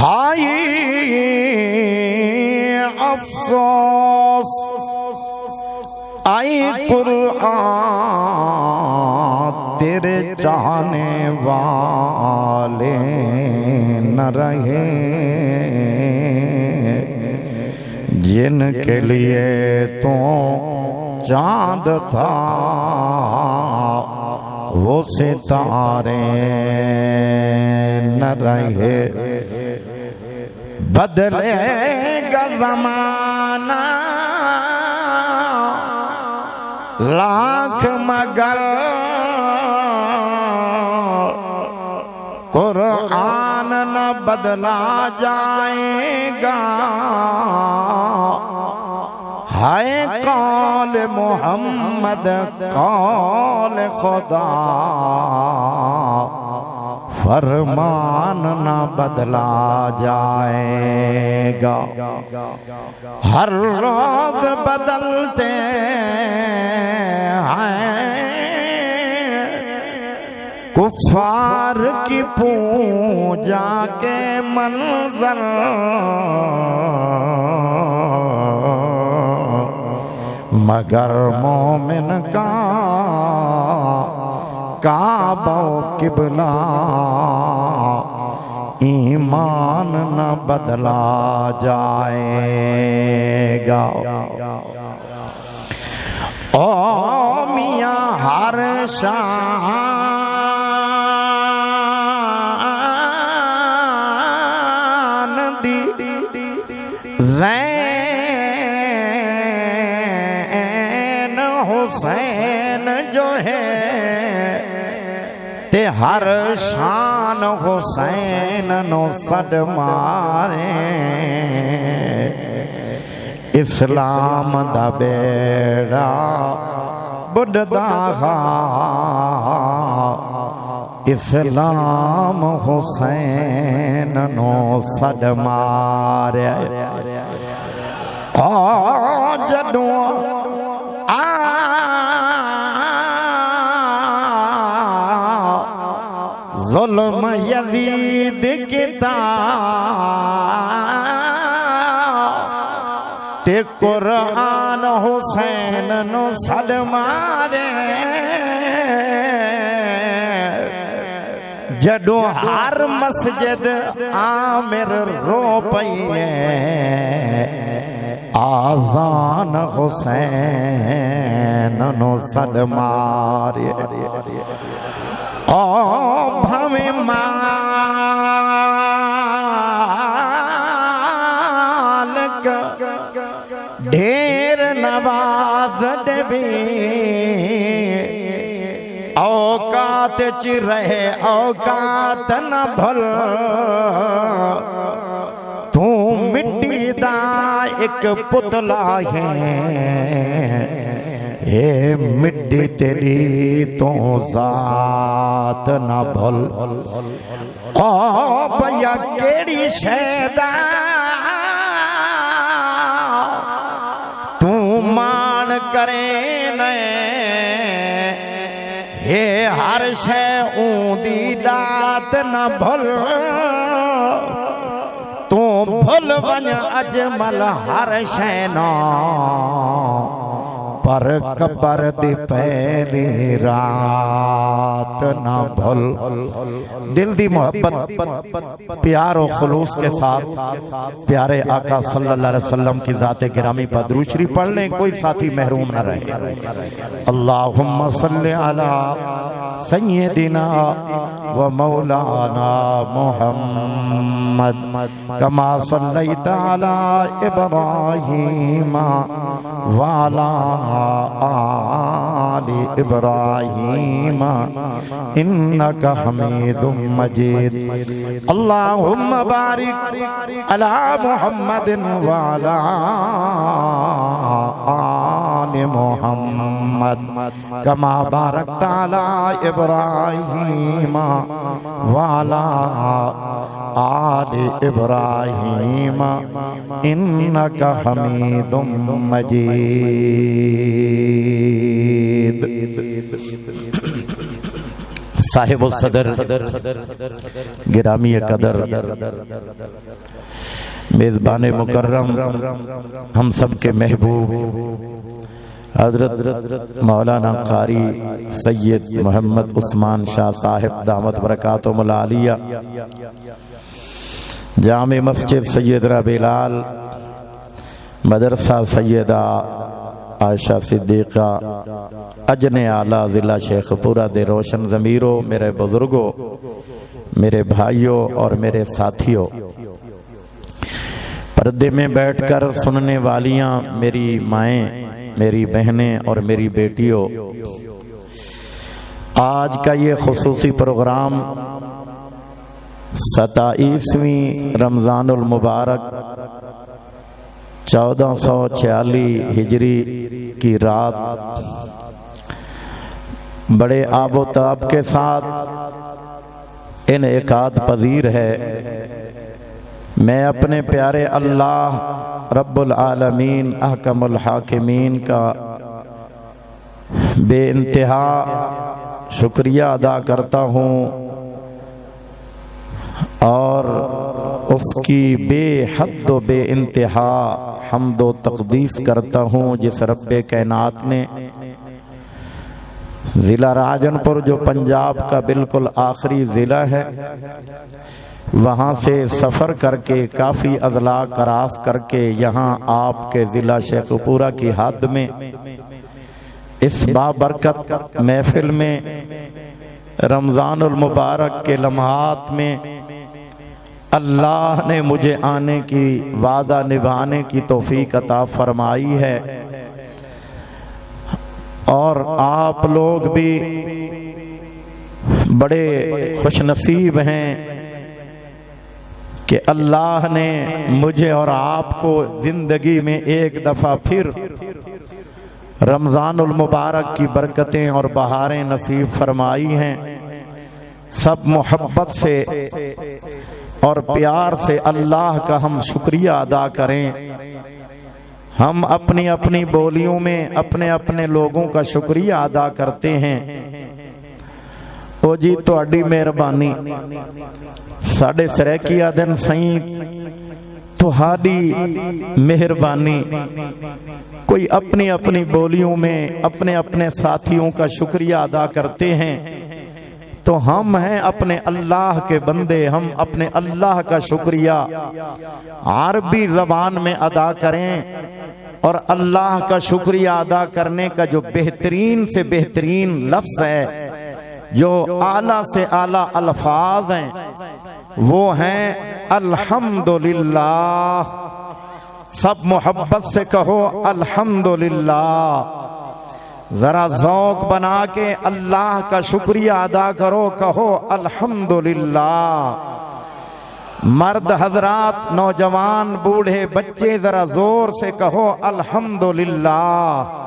हाय अफसोस आई कुरान तेरे चाहने वाले न रहे जिनके लिए तो चांद था वो सितारे न रहे। बदलेगा ज़माना लाख मगर कुरान न बदला जाएगा। हाय कौल मोहम्मद कौल खुदा फरमान न बदला जाएगा। हर रोज बदलते हैं कुफार की पूजा के मंजर मगर मोमिन का काबा किबला ईमान न बदला जाएगा। ओ मियां हर शाम ज़ैन हुसैन जो है ते हर शान हुसैन नो सद मारे इस्लाम दा बेड़ा बुढ़दा इस्लाम हुसैन नो सद मारे जदों ज़ुल्म यज़ीद किता ते कुरान हुसैन नो सद मारे जदों हर मस्जिद आमिर रो पई आज़ान हुसैन नो सद मारे ओ भवे मालिक ढेर नवाज देवी औकात च रहे औकात न भल तू मिट्टी दा एक पुतला है हे मिट्टी तेरी तो जात न भल ओ भैया केड़ी शैदा तू मान करे न हे हर शै ऊंदी दात न भल तू भुल वन अजमल हर शै ना पर कबर दी पहली रात ना भूल। दिल दी मोहब्बत प्यार और खुलूस के साथ प्यारे आका सल्लल्लाहु अलैहि वसल्लम की ज़ात गिरामी पर दुरूद शरीफ पढ़ लें, कोई साथी महरूम न रहे। अल्लाहुम्मा सल्लि अला सय्यदिना व मौलाना मुहम्मद कमा सल्लैता अला इब्राहीम वाला आलि इब्राहीम इन्नका हमीदुम मजीद। अल्लाहुम्मा बारिक अला मुहम्मदिन वाला आलि मुहम्मद कमा बारकता अला इब्राहीम वाला आलि इब्राहीम इन्नका हमीदुम मजीद। साहिब सदर गिरामी कदर मेज़बान मुकर्रम हम सब के महबूब हजरत मौलाना कारी सैयद मोहम्मद उस्मान शाह साहिब दामत बरकातुहुल आलिया जामे मस्जिद सैयदना बिलाल मदरसा सैयदा आयशा सिद्दीक़ा अजने आला ज़िला शेखपुरा दे रोशन ज़मीरों, मेरे बुजुर्गों, मेरे भाइयों और मेरे साथियों, पर्दे में बैठकर सुनने वालियां मेरी माएँ, मेरी बहनें और मेरी बेटियों, आज का ये खुसूसी प्रोग्राम 27वीं रमज़ानुल मुबारक 1446 हिजरी की रात बड़े आबो ताब के साथ इनेकाद पजीर है। मैं अपने प्यारे अल्लाह रब्बुल आलमीन अहकमुल हाकिमीन का बेइंतहा शुक्रिया अदा करता हूँ और उसकी बेहद व बेइंतहा हम्द व तक़दीस करता हूँ जिस रब्बे कायनात ने ज़िला राजनपुर जो पंजाब का बिल्कुल आखिरी ज़िला है, वहाँ से सफ़र करके काफ़ी अज़ला करास करके यहाँ आपके ज़िला शेखपुरा की हद में इस बाबरकत महफिल में रमज़ानुल मुबारक के लम्हात में अल्लाह ने मुझे आने की, वादा निभाने की तौफीक अता फरमाई है। और आप लोग भी बड़े खुशनसीब हैं कि अल्लाह ने मुझे और आपको जिंदगी में एक दफ़ा फिर रमज़ानुल मुबारक की बरकतें और बहारें नसीब फरमाई हैं। सब मोहब्बत से और प्यार से अल्लाह का हम शुक्रिया अदा करें। हम अपनी अपनी बोलियों में अपने अपने लोगों का शुक्रिया अदा करते हैं। ओ जी तुहाडी मेहरबानी, साडे सरैकिया दिन सही तुहाडी मेहरबानी। कोई अपनी अपनी बोलियों में अपने अपने साथियों का शुक्रिया अदा करते हैं, तो हम हैं अपने अल्लाह के बंदे, हम अपने अल्लाह का शुक्रिया अरबी जबान में अदा करें। और अल्लाह का शुक्रिया अदा करने का जो बेहतरीन से बेहतरीन लफ्ज है, जो आला से आला अल्फाज हैं, वो हैं अल्हम्दुलिल्लाह। सब मोहब्बत से कहो अल्हम्दुलिल्लाह। जरा ज़ौक़ बना के अल्लाह का शुक्रिया अदा करो, कहो अल्हम्दुलिल्लाह। मर्द हजरात, नौजवान, बूढ़े, बच्चे जरा जोर से कहो अल्हम्दुलिल्लाह।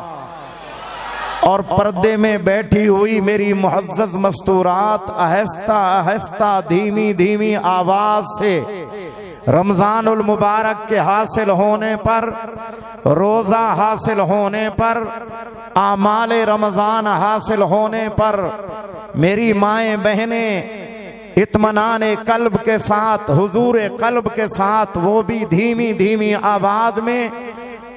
और पर्दे में बैठी हुई मेरी मुअज़्ज़ज़ मस्तूरात, आहिस्ता आहिस्ता धीमी धीमी आवाज से रमजानुल मुबारक के हासिल होने पर, रोजा हासिल होने पर, आमाले रमजान हासिल होने पर मेरी माएँ बहनें इत्मीनान कल्ब के साथ, हुजूर कल्ब के साथ, वो भी धीमी धीमी आवाज में,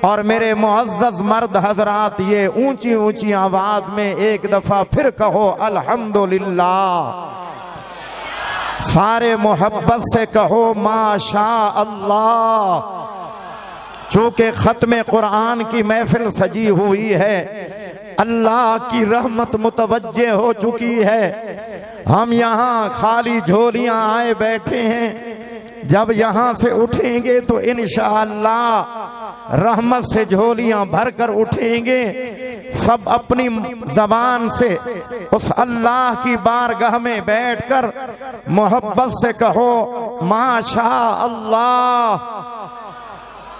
और मेरे मुअज़्ज़ज़ मर्द हजरात ये ऊंची ऊंची आवाज में एक दफा फिर कहो अल्हम्दुलिल्लाह। सारे मोहब्बत से कहो माशा अल्लाह। चूंकि खत्म कुरान की महफिल सजी हुई है, अल्लाह की रहमत मुतवज्जे हो चुकी है। हम यहाँ खाली झोलियां आए बैठे हैं, जब यहाँ से उठेंगे तो इंशाअल्लाह रहमत से झोलियां भरकर उठेंगे। सब अपनी जबान से उस अल्लाह की बारगाह में बैठकर मोहब्बत से कहो माशा अल्लाह।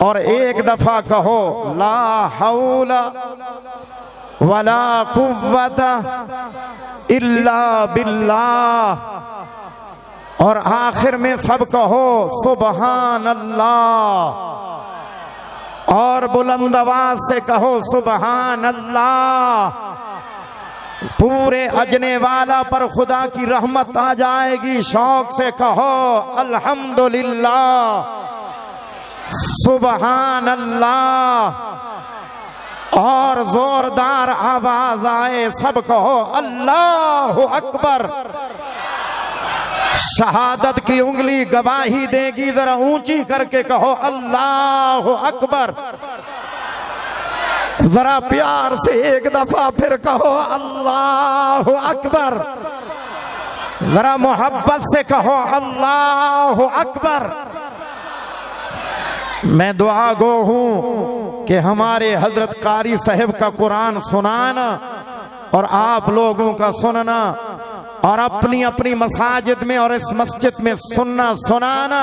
और एक दफा कहो ला हौला वला कुव्वता इल्ला बिल्लाह। और आखिर में सब कहो सुबहान अल्लाह। और बुलंद आवाज से कहो सुबहान अल्लाह। पूरे अजने वाला पर खुदा की रहमत आ जाएगी। शौक से कहो अल्हम्दुलिल्लाह, सुबहान अल्लाह। और जोरदार आवाज आए, सब कहो अल्लाहु अकबर। शहादत की उंगली गवाही देगी, जरा ऊंची करके कहो अल्लाहु अकबर। जरा प्यार से एक दफा फिर कहो अल्लाहु अकबर। जरा मोहब्बत से कहो अल्लाहु अकबर। मैं दुआ गो हूं कि हमारे हजरत कारी साहब का कुरान सुनाना और आप लोगों का सुनना, और अपनी अपनी मसाजिद में और इस मस्जिद में सुनना सुनाना,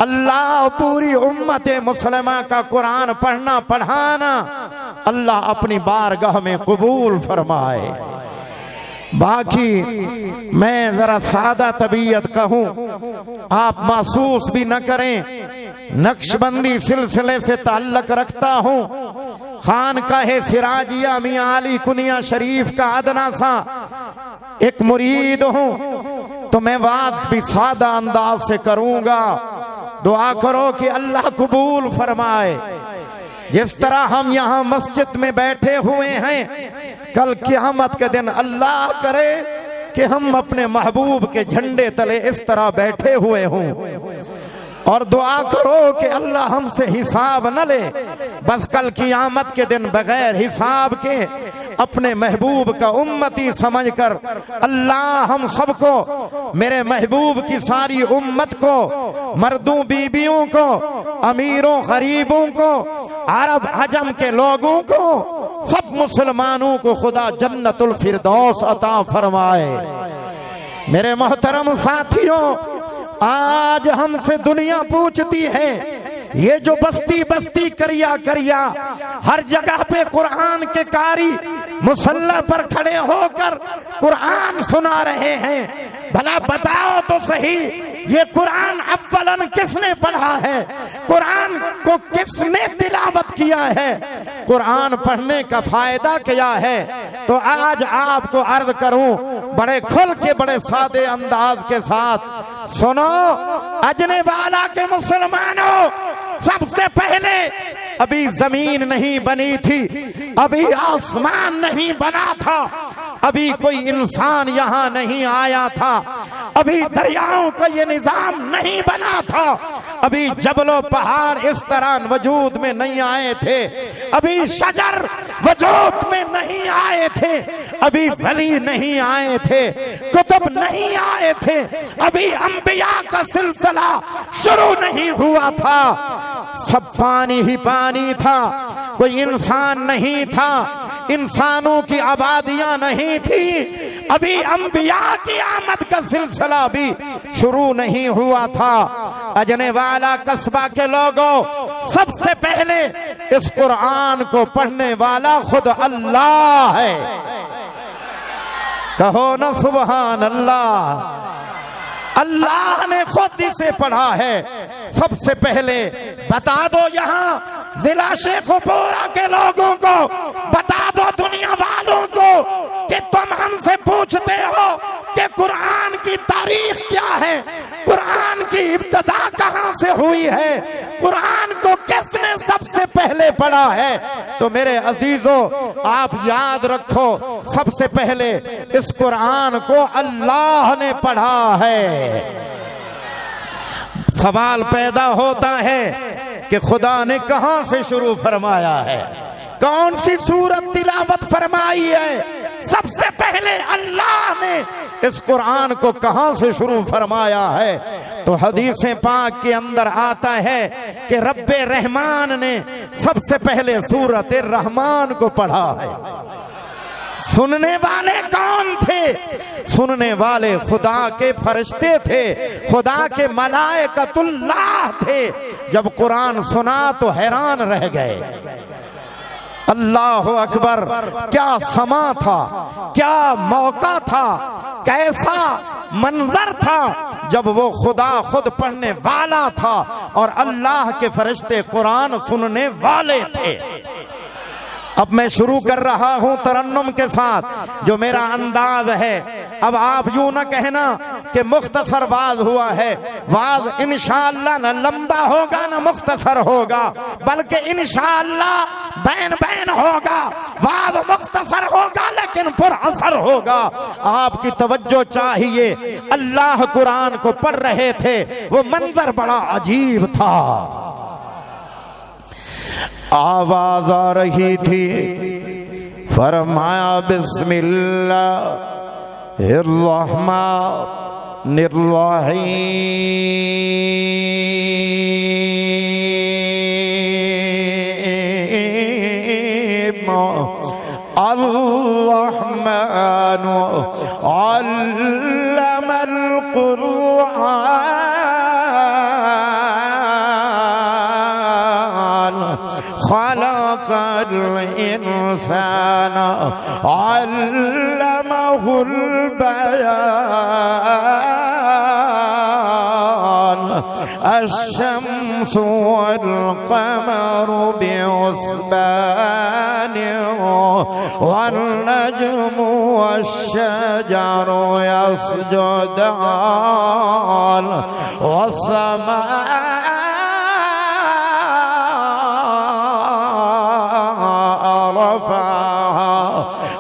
अल्लाह पूरी उम्मत मुसलमा का कुरान पढ़ना पढ़ाना अल्लाह अपनी बारगाह में कबूल फरमाए। बाकी मैं जरा सादा तबीयत कहूं, आप महसूस भी न करें। नक्शबंदी सिलसिले से ताल्लुक रखता हूं। खानकाहे सिराजिया मियां अली कुनिया शरीफ का अदना सा एक मुरीद हूं, तो मैं बात भी सादा अंदाज से करूंगा। दुआ करो कि अल्लाह कबूल फरमाए। जिस तरह हम यहाँ मस्जिद में बैठे हुए हैं, कल क़यामत के दिन अल्लाह करे कि हम अपने महबूब के झंडे तले इस तरह बैठे हुए हों। और दुआ करो कि अल्लाह हमसे हिसाब न ले, बस कल क़यामत के दिन बगैर हिसाब के अपने महबूब का उम्मती समझकर अल्लाह हम सबको, मेरे महबूब की सारी उम्मत को, मर्दों बीबियों को, अमीरों गरीबों को, अरब अजम के लोगों को, सब मुसलमानों को खुदा जन्नतुल फिरदौस अता फरमाए। मेरे मोहतरम साथियों, आज हमसे दुनिया पूछती है, ये जो बस्ती बस्ती करिया करिया हर जगह पे कुरान के कारी मुसल्ला पर खड़े होकर कुरान सुना रहे हैं, भला बताओ तो सही, ये कुरान अव्वलन किसने पढ़ा है? कुरान को किसने तिलावत किया है? कुरान पढ़ने का फायदा क्या है? तो आज आपको अर्ज करूं बड़े खुल के, बड़े सादे अंदाज के साथ सुनो। अजने वाला के मुसलमानों, सबसे पहले अभी जमीन नहीं बनी थी, अभी आसमान नहीं बना था, अभी कोई इंसान यहाँ नहीं आया था, अभी दरियाओं का ये निजाम नहीं बना था, अभी जबलों पहाड़ इस तरह वजूद में नहीं आए थे, अभी शजर वजूद में नहीं आए थे, अभी वली नहीं आए थे, कुतुब नहीं आए थे, अभी अंबिया का सिलसिला शुरू नहीं हुआ था। सब पानी ही पानी था, कोई इंसान नहीं था, इंसानों की आबादियां नहीं थी, अभी अंबिया की आमद का सिलसिला भी शुरू नहीं हुआ था। अजने वाला कस्बा के लोगों, सबसे पहले इस कुरान को पढ़ने वाला खुद अल्लाह है। कहो ना सुभान अल्लाह। अल्लाह ने खुद इसे पढ़ा है। सबसे पहले बता दो यहाँ जिला शेखुपुरा के लोगों को, बता दो दुनिया वालों को कि तुम हमसे पूछते हो कि कुरान की तारीख क्या है, कुरान की इब्तिदा कहाँ से हुई है, कुरान को किसने सबसे पहले पढ़ा है? तो मेरे अजीजों, आप याद रखो, सबसे पहले इस कुरान को अल्लाह ने पढ़ा है। सवाल पैदा होता है कि खुदा ने कहां से शुरू फरमाया है, कौन सी सूरत तिलावत फरमाई है? सबसे पहले अल्लाह ने इस कुरान को कहां से शुरू फरमाया है? तो हदीसें पाक के अंदर आता है कि रब्बे रहमान ने सबसे पहले सूरत रहमान को पढ़ा है। सुनने वाले कौन थे? सुनने वाले खुदा के फरिश्ते थे, खुदा के मलाइकतुल्लाह थे। जब कुरान सुना तो हैरान रह गए। अल्लाह अकबर, क्या समा था, क्या मौका था, कैसा मंजर था जब वो खुदा खुद पढ़ने वाला था और अल्लाह के फरिश्ते कुरान सुनने वाले थे। अब मैं शुरू कर रहा हूं तरन्नुम के साथ, जो मेरा अंदाज है। अब आप यूं ना कहना कि मुख्तसर वाज हुआ है, वाज इंशाअल्लाह न लंबा होगा न मुख्तसर होगा, बल्कि इंशाअल्लाह बैन बैन होगा। वाज मुख्तसर होगा लेकिन पुरअसर होगा। आपकी तवज्जो चाहिए। अल्लाह कुरान को पढ़ रहे थे, वो मंजर बड़ा अजीब था। आवाज आ रही थी, फरमाया बिस्मिल्लाहिर्रहमानिर्रहीम। अर्रहमानु अल्लमल कुरआन खलक़ल इंसान अल्लमहुल बयान। अश्शम्सु वल क़मरु बिहुस्बान वल नज्मु वश्शजरु यस्जुदान वस्समा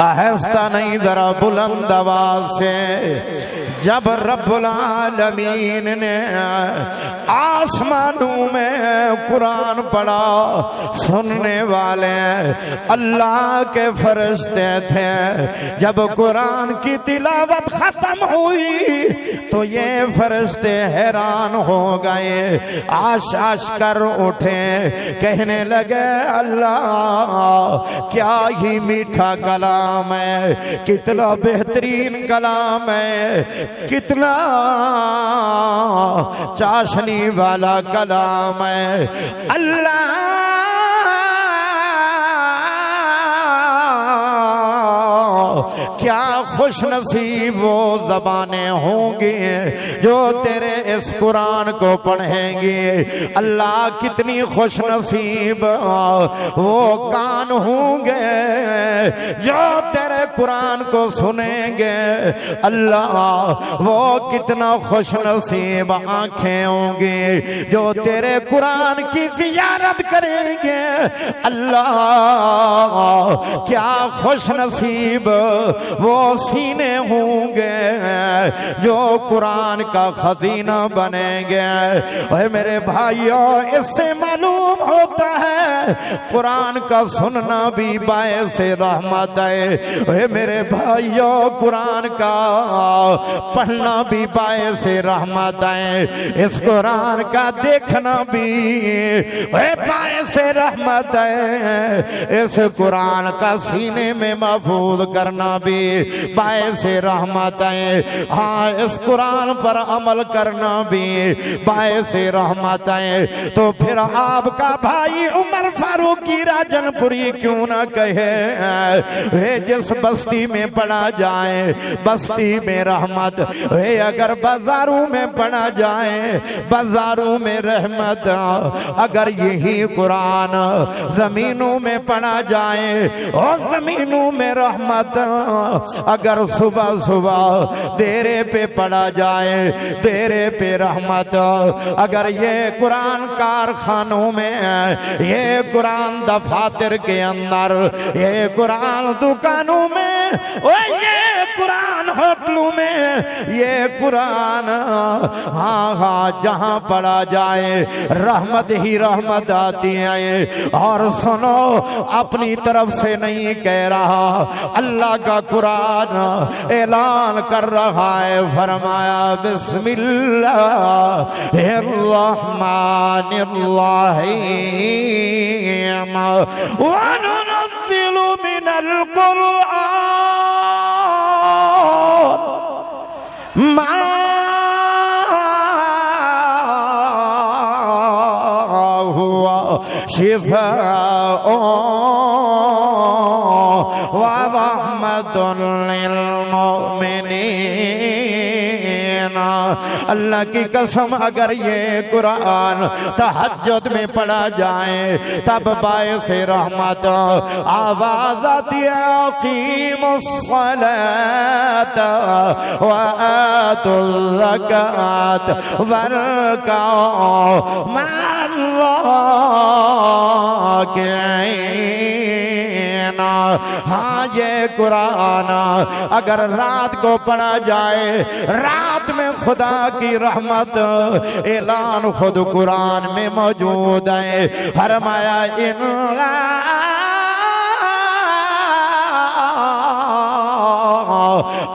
आहिस्ता नहीं जरा बुलंद आवाज से जब रब्बुल आलमीन ने आसमानों में कुरान पढ़ा, सुनने वाले अल्लाह के फरिश्ते थे। जब कुरान की तिलावत खत्म हुई तो ये फरिश्ते हैरान हो गए, आश आश कर उठे, कहने लगे अल्लाह क्या ही मीठा कलाम है, कितना बेहतरीन कलाम है, कितना चाशनी वाला कलाम है। अल्लाह क्या खुश नसीब वो ज़बानें होंगी जो तेरे इस कुरान को पढ़ेंगी। अल्लाह कितनी खुश नसीब वो कान होंगे जो तेरे कुरान को सुनेंगे। अल्लाह वो कितना खुश नसीब आंखें होंगी जो तेरे कुरान की ज़ियारत करेंगे। अल्लाह क्या खुश नसीब वो सीने होंगे जो कुरान का खजीना बनेंगे। ओए मेरे भाइयों, इससे मालूम होता है कुरान का सुनना भी बायस रहमत है। ओए मेरे भाइयों, कुरान का पढ़ना भी बायस रहमत है। इस कुरान का देखना भी बायस रहमत है। इस कुरान का सीने में महफूज करना भी बायस रहमत है। हाँ, इस कुरान पर अमल करना भी बायस रहमत है। तो फिर आपका भाई उमर फारूकी राजनपुरी क्यों ना कहे वे जिस बस्ती में पढ़ा जाए बस्ती में रहमत, वे अगर बाजारों में पढ़ा जाए बाजारों में रहमत। अगर यही कुरान जमीनों में पढ़ा जाए और जमीनों में रहमत। अगर सुबह सुबह देरे पे पढ़ा जाए देरे पे रहमत। अगर ये कुरान कारखानों में, ये कुरान दफातर के अंदर, ये कुरान दुकानों में, ये कुरान होटलों में, ये कुरान हाँ हाँ जहाँ पढ़ा जाए रहमत ही रहमत आती है। और सुनो, अपनी तरफ से नहीं कह रहा, अल्लाह का कुरान ऐलान कर रहा है। फरमाया बिस्मिल्लाहिर्रहमानिर्रहीम व नुनज़्ज़िलु मिनल कुरआन मा हुवा शिफ़ाउन व रहमतुल लिल मुमिनीन। अल्लाह की कसम, अगर ये कुरान तहज्जुद में पढ़ा जाए तब बायस रहमत आवाज आती है, अक़ीमुस्सलात व आतुज़ ज़कात वरकाऊ मअर्राकिईन। हाँ, ये कुरान अगर रात को पढ़ा जाए, रात में खुदा की रहमत ऐलान खुद कुरान में मौजूद है। फरमाया इन्ना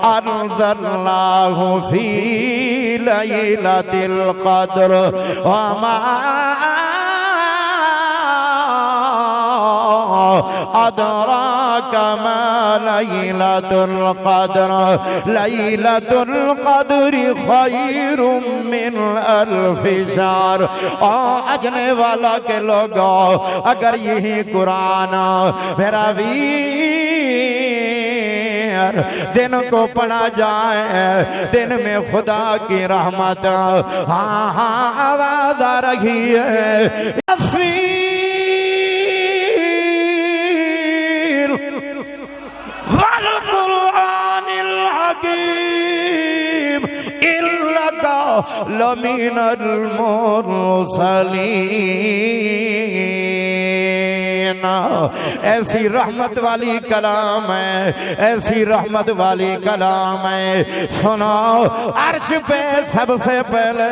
अंज़लनाहु फी लैलतिल क़द्र व मा अदराका मा लैलतुल क़द्र लैलतुल क़द्रि खैरुम मिन अल्फि शहर। अजने वाला के लोगों, अगर यही कुरान मेरा वीर दिन को पढ़ा जाए, दिन में खुदा की रहमत हाँ हाँ आवाज आ रही है। वल कुरानिल हकीम इन्नका लमिनल मुरसलीन। ऐसी रहमत वाली कलाम है, ऐसी रहमत वाली कलाम है। सुनो, अर्श पे सबसे पहले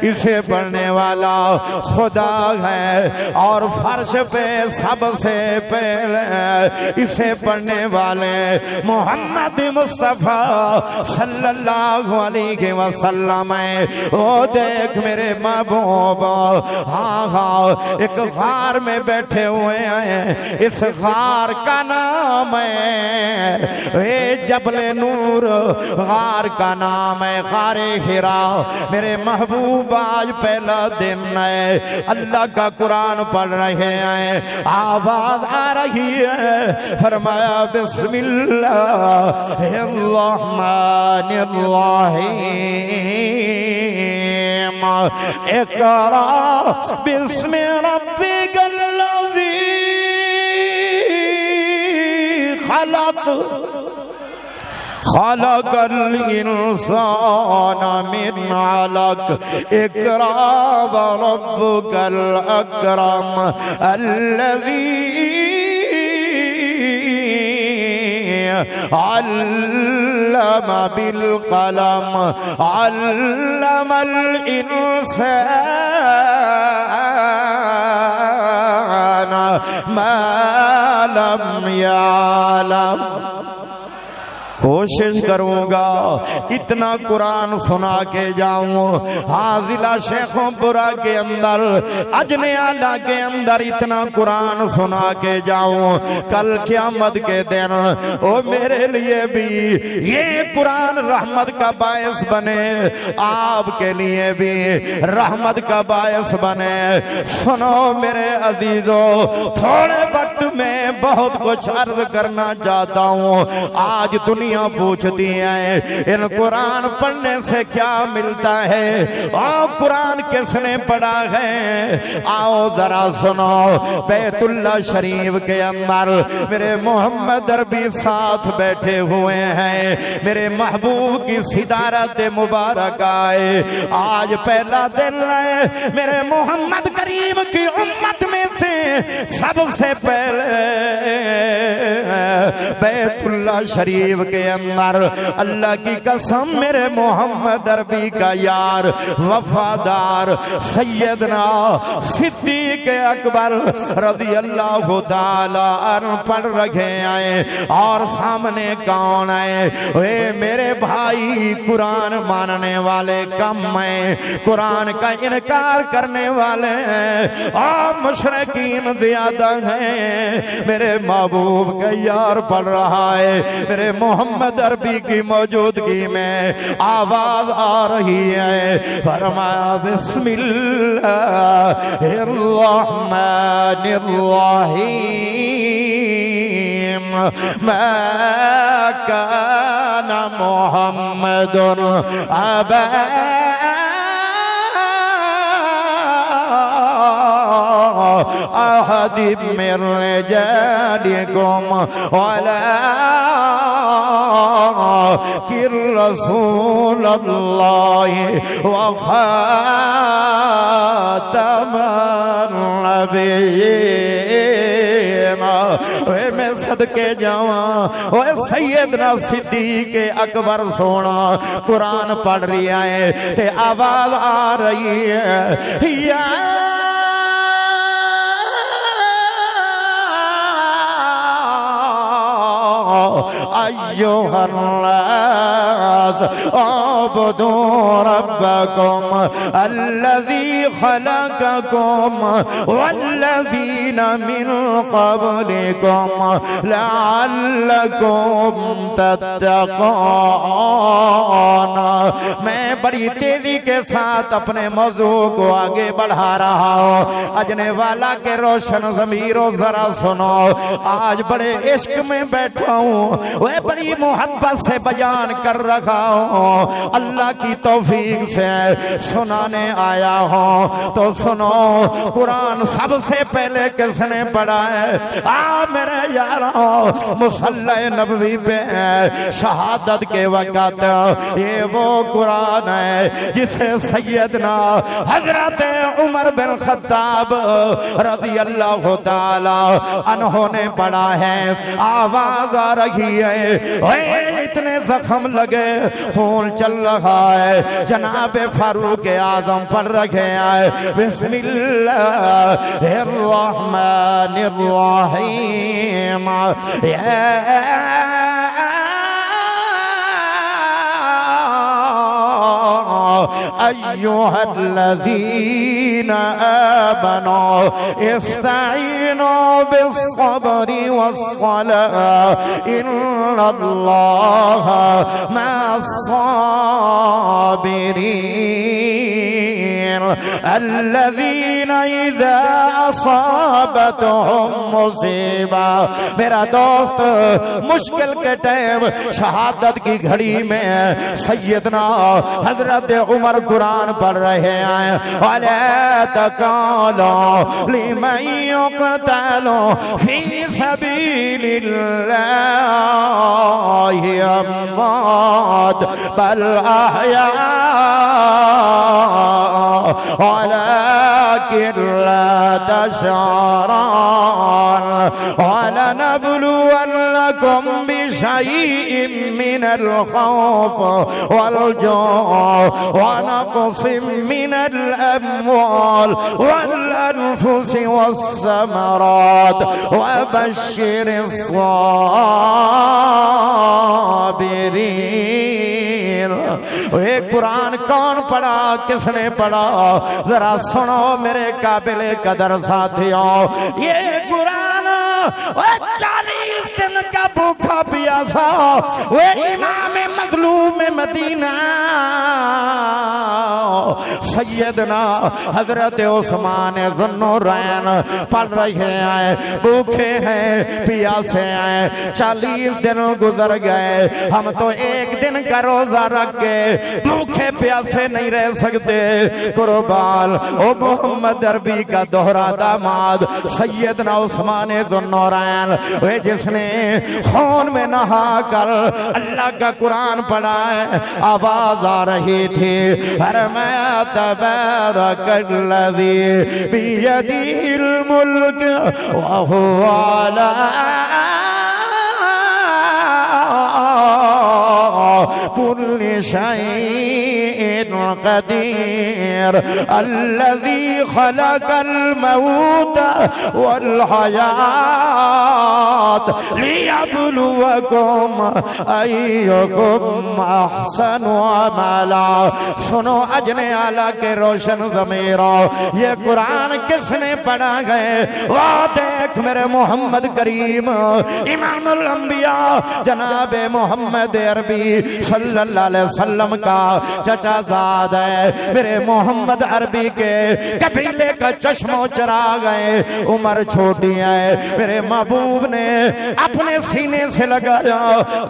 इसे पढ़ने वाला खुदा है और फर्श पे सबसे पहले इसे पढ़ने वाले मोहम्मद मुस्तफा सल्लल्लाहु अलैहि वसल्लम है। ओ देख मेरे महबूब, हाँ हाँ एक गार में बैठे हुए हैं, इस गार का नाम है ए जबले नूर, गार का नाम है गारे हिरा। मेरे महबूब आज पहला दिन है, अल्लाह का कुरान पढ़ रहे हैं, आवाज आ रही है। फरमाया बिस्मिल्लाहिर्रहमानिर्रहीम इक़रा बिस्मि रब्बिकल्लज़ी खलक़ खलक़ल इंसान मिन अलक़ इक़रा व रब्बुकल अकरम अल्लज़ी अल्लम बिल कलम अल्लमल इंसान मा लम यअलम। कोशिश करूंगा इतना कुरान सुना के जाऊं। हाजिला शेखोपुरा के अंदर, अजने आला के अंदर इतना कुरान सुना के जाऊं। कल क़यामत के दिन ओ मेरे लिए भी ये कुरान रहमत का बायस बने, आपके लिए भी रहमत का बायस बने। सुनो मेरे अजीजों, थोड़े वक्त में बहुत कुछ अर्ज करना चाहता हूं। आज दुनिया पूछती है इन कुरान पढ़ने से क्या मिलता है, और कुरान किसने पढ़ा है। आओ जरा सुनो, बैतुल्ला शरीफ के अंदर मेरे मोहम्मद अरबी साथ बैठे हुए हैं, मेरे महबूब की सिदारत मुबारक आए। आज पहला दिन है, मेरे मोहम्मद करीम की उम्मत में से सबसे पहले बैतुल्ला शरीफ के अंदर अल्लाह की कसम मेरे मोहम्मद अरबी का यार वफादार सैयदना सिद्दीक अकबर रज़ी अल्लाह ताला अन्हु पढ़ रखे आए। और सामने कौन है? वे मेरे भाई कुरान मानने वाले कम हैं, कुरान का इनकार करने वाले हैं और मुशरिकीन ज्यादा हैं। मेरे महबूब का यार पढ़ रहा है, मेरे मोहम्मद अरबी की मौजूदगी में आवाज आ रही है। फरमाया बिस्मिल्लाहिर्रहमानिर्रहीम मा काना मुहम्मदुन अबा अहदिम मिन रिजालिकुम वलाकिन रसूलल्लाहि व खातमन नबिय्यीन। मैं सदके जावा, ओए सैयदना सिद्दीक अकबर सोना कुरान पढ़ रहा है ते आवाज आ रही है, या अय्युहन्नास अबुदू रब्बकुम अल्लज़ी खलक़कुम वल्लज़ीना मिन क़ब्लिकुम लअल्लकुम तत्तक़ून। मैं बड़ी तेजी के साथ अपने मौजू को आगे बढ़ा रहा हूँ। अजने वाला के रोशन ज़मीरों जरा सुनो, आज बड़े इश्क में बैठा हूँ। वे वह बड़ी मोहब्बत से बयान कर रखा हूँ, अल्लाह की तौफीक से सुनाने आया हूँ। तो सुनो, कुरान सबसे पहले किसने पढ़ा है? मेरे यारों, मुसल्ला नबवी पे शहादत के वक़्त ये वो कुरान है जिसे सैयदना हजरत उमर बिन खत्ताब रज़ी अल्लाह ताला अन्हों ने पढ़ा है। आवाज आ रही है, ओए इतने जख्म लगे, खून चल रहा है। जनाब फारूक आजम पढ़ रखे हैं, बिस्मिल्लाहिर रहमानिर रहीम। अय्युहल्लज़ीना आमनू इस्तईनू बिस्सब्रि वस्सलाह इन्नल्लाहा मअस्साबिरीन अल्लज़ीना इज़ा असाबतहुम मुसीबा। मेरा दोस्त, मुश्किल के टाइम, शहादत की घड़ी में सैयदना हजरत उमर कुरान पढ़ रहे हैं। वला तक़ूलू लिमन युक़तलू फी सबीलिल्लाहि अम्वात बल अहया वलाकिन ला तशऊरून वलनब्लुवन्नकुम बिशैइन मिनल खौफ वल जूअ वनक़सिम मिनल अम्वाल वल अनफुसि वस्समरात वबश्शिरिस साबिरीन। ये कुरान कौन पढ़ा, किसने पढ़ा? जरा सुनो मेरे काबिले कदर साथियों, ये कुरान 40 दिन का भूखा प्यासा वे इमाम मज़लूम मदीना सैयदना हजरत उस्मान ज़ुन्नुरैन पढ़ रहे हैं, भूखे हैं, प्यासे हैं। 40 दिन गुजर गए, हम तो एक दिन का रोजा रख के भूखे प्यासे नहीं रह सकते। कुर्बान ओ मोहम्मद अरबी का दोहरा दामाद सैयदना उस्मान ज़ुन्नुरैन, वे जिसने खून में नहा कर अल्लाह का कुरान पढ़ा है। आवाज आ रही थी, हर मैं तबारकल्लज़ी बियदिहिल मुल्क व हुवा अला कुल्लि शैइन क़दीर अल्लज़ी खलक़ल मौत वल हयात लियब्लुवकुम अय्युकुम अहसनु अमला। सुनो अजने आला के रोशन ज़मीरों, ये कुरान किसने पढ़ा गए? वो देख मेरे मोहम्मद करीम इमामुल अंबिया जनाब मोहम्मद अरबी सल्लल्लाहु अलैहि वसल्लम का चचा ज़ाद है। मेरे मोहम्मद अरबी के कबीले का चश्मो चरा गए। उम्र छोटी है, मेरे महबूब ने अपने सीने से लगाया,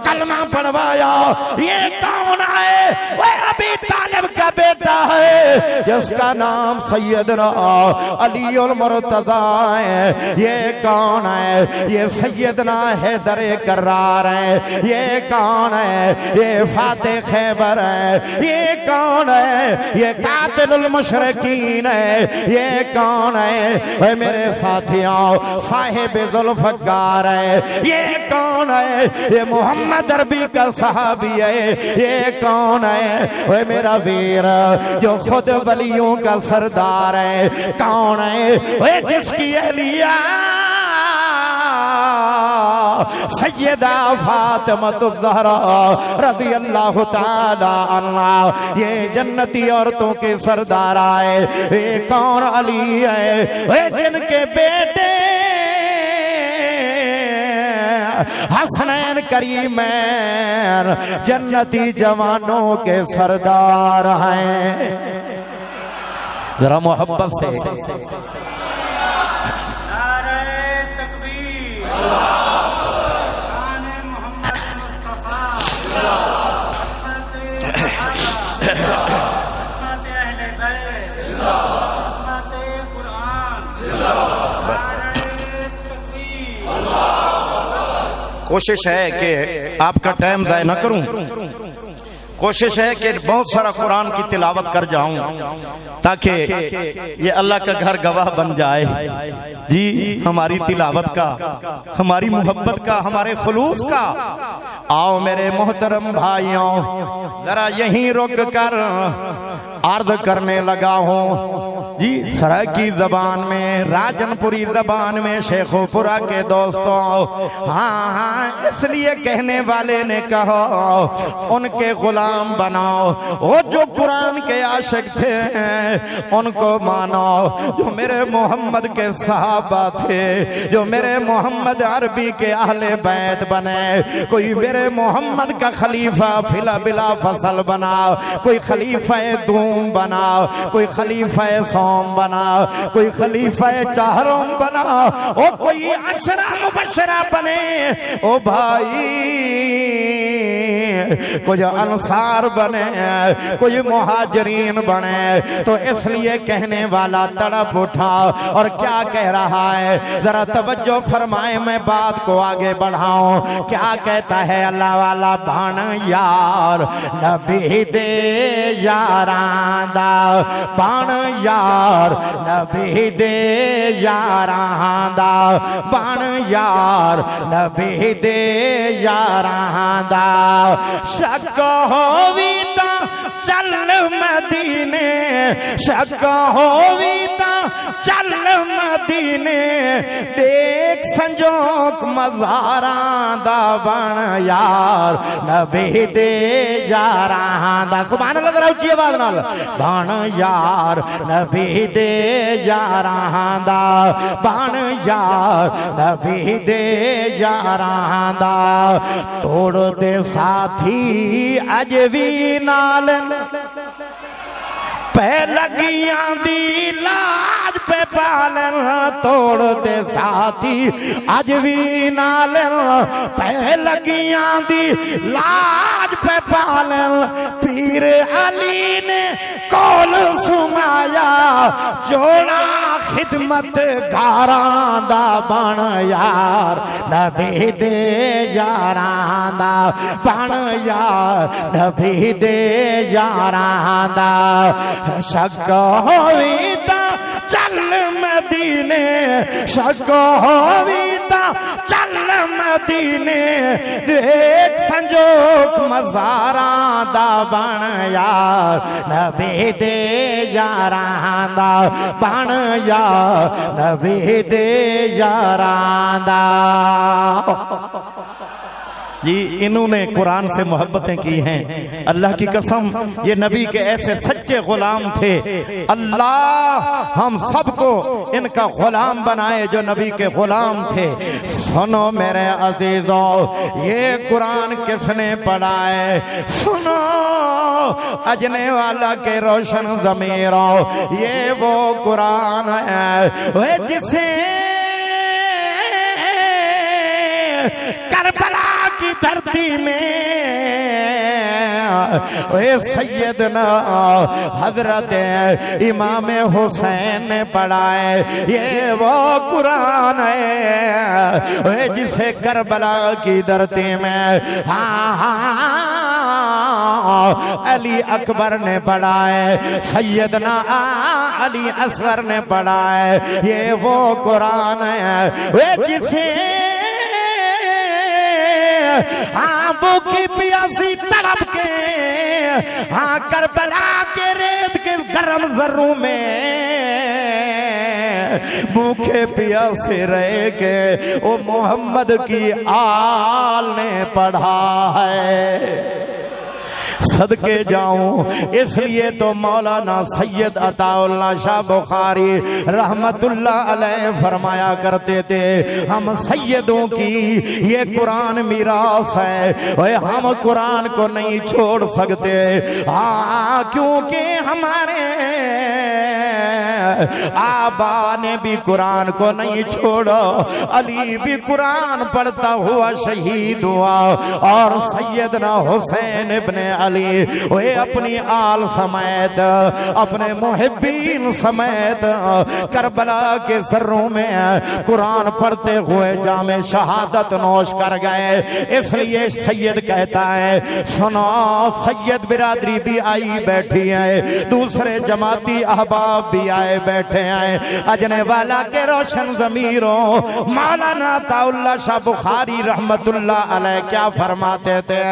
कलमा पढ़वाया। ये कौन है? वो अबी तालिब का बेटा है जिसका नाम सैयदना अलीउल मुर्तज़ा है। ये कौन है? ये सैयदना हैदर कर्रार है। ये कौन है? ये फाते खैबर है। ये कौन है? ये कातिलुल मुशरिकीन है। ये कौन है? वे मेरे साथियों साहिब जुल्फ़कार है। ये कौन है? ये मोहम्मद अरबी का सहाबी है। ये कौन है? वे मेरा वीर जो खुद वलियों का सरदार है। कौन है? वे जिसकी अहलिया सैयदा फातिमातुज़ ज़हरा रज़ी अल्लाह ताला अन्हा, ये जन्नती औरतों के सरदार आए। ये कौन? अली है। वे जिनके बेटे हसनैन करीमैन जन्नती जवानों के सरदार हैं। जरा मोहब्बत से कोशिश है कि आपका टाइम ज़ाया न करूं, कोशिश है कि बहुत सारा कुरान की तिलावत कर जाऊं ताकि ये अल्लाह का घर गवाह बन जाए जी हमारी तिलावत का, हमारी मोहब्बत का, हमारे खुलूस का। आओ मेरे मोहतरम भाइयों, जरा यहीं रुक कर अर्ज करने लगा हूँ जी सराकी जबान में, राजनपुरी जबान में, शेखोपुरा के दोस्तों। हाँ हाँ, इसलिए कहने वाले ने कहा उनके गुलाम बनाओ, वो जो कुरान के आशिक थे उनको मानो, जो मेरे मोहम्मद के सहाबा थे, जो मेरे मोहम्मद अरबी के अहले बैत बने। कोई मेरे मोहम्मद का खलीफा फिला बिला फसल बनाओ, कोई खलीफा दूम बनाओ, कोई खलीफा सोम बनाओ, कोई खलीफा चाहरों बनाओ, ओ कोई अशरा मुबशरा बने ओ भाई, कोई अंसार बने, कोई मुहाजिरीन बने। तो इसलिए कहने वाला तड़प उठा और क्या कह रहा है, जरा तवज्जो फरमाए, मैं बात को आगे बढ़ाऊं। क्या कहता है अल्लाह वाला भाण यार नबी दे यारांदा, भाण यार नबी दे यारांदा, भाण यार नबी दे यारांदा। शक होवी ता चल मदीने, शक होवी ता चल मदीने, देख संजोक मज़ारां दा बण यार नबी दे यारां दा। सुभान अल्लाह, जरा ऊंची आवाज नाल। बण यार नबी दे यारां दा, बण यार नबी दे यारां दा। तोड़ दे साथी अज भी नाल पै लगियां दी लाज पे पालन, तोड़ दे साथी अज भी नालन पै लगियां दी लाज पे पालन। पीर अली ने कौल सुनाया जोड़ा खिदमत गारां दा बण यार नबी दे यारां दा, बण यार नबी दे यारां दा। शक होवी ता चल मदीने, शक होवी ता चल मदीने, देख संजोक मज़ारां दा बण यार नबी दे यारां दा, बण यार नबी दे यारां दा। जी इन्होंने कुरान से मोहब्बतें की हैं। अल्लाह की कसम ये नबी के ऐसे सच्चे गुलाम थे। अल्लाह हम सबको इनका गुलाम बनाए जो नबी के गुलाम थे। सुनो मेरे अजीजों, ये कुरान किसने पढ़ा है? सुनो अजने वाला के रोशन ज़मीरों, ये वो कुरान है जिसे करबला की धरती में सैयदना हजरत इमाम हुसैन ने पढ़ा है। ये वो कुरान है जिसे करबला की धरती में अली अकबर ने पढ़ा है, सैयदना अली असगर ने पढ़ा है। ये वो कुरान है जिसे भूखी प्यासी तड़प के करबला के रेत के गर्म जर्रों में भूखे प्यासे रह के ओ मोहम्मद की आल ने पढ़ा है। सदके जाऊं, इसलिए तो मौलाना सैयद अताउल्लाह शाह बुखारी रहमतुल्लाह अलैह फरमाया करते थे, हम सैयदों की ये कुरान मीरास है, हम कुरान को नहीं छोड़ सकते। क्योंकि हमारे आबा ने भी कुरान को नहीं छोड़ा, अली भी कुरान पढ़ता हुआ शहीद हुआ और सैयदना हुसैन इब्ने अली अली ओए अपनी आल समेत अपने मुहिब्बीन समेत करबला के सर्रों में कुरान पढ़ते हुए जामे शहादत नोश कर गए। इसलिए सैयद कहता है सुनो, सैयद बिरादरी भी आई बैठी है, दूसरे जमाती अहबाब भी आए बैठे हैं। अजने वाला के रोशन ज़मीरों मौलाना ताउल्ला शाह बुखारी रहमतुल्लाह अलैह क्या फरमाते थे,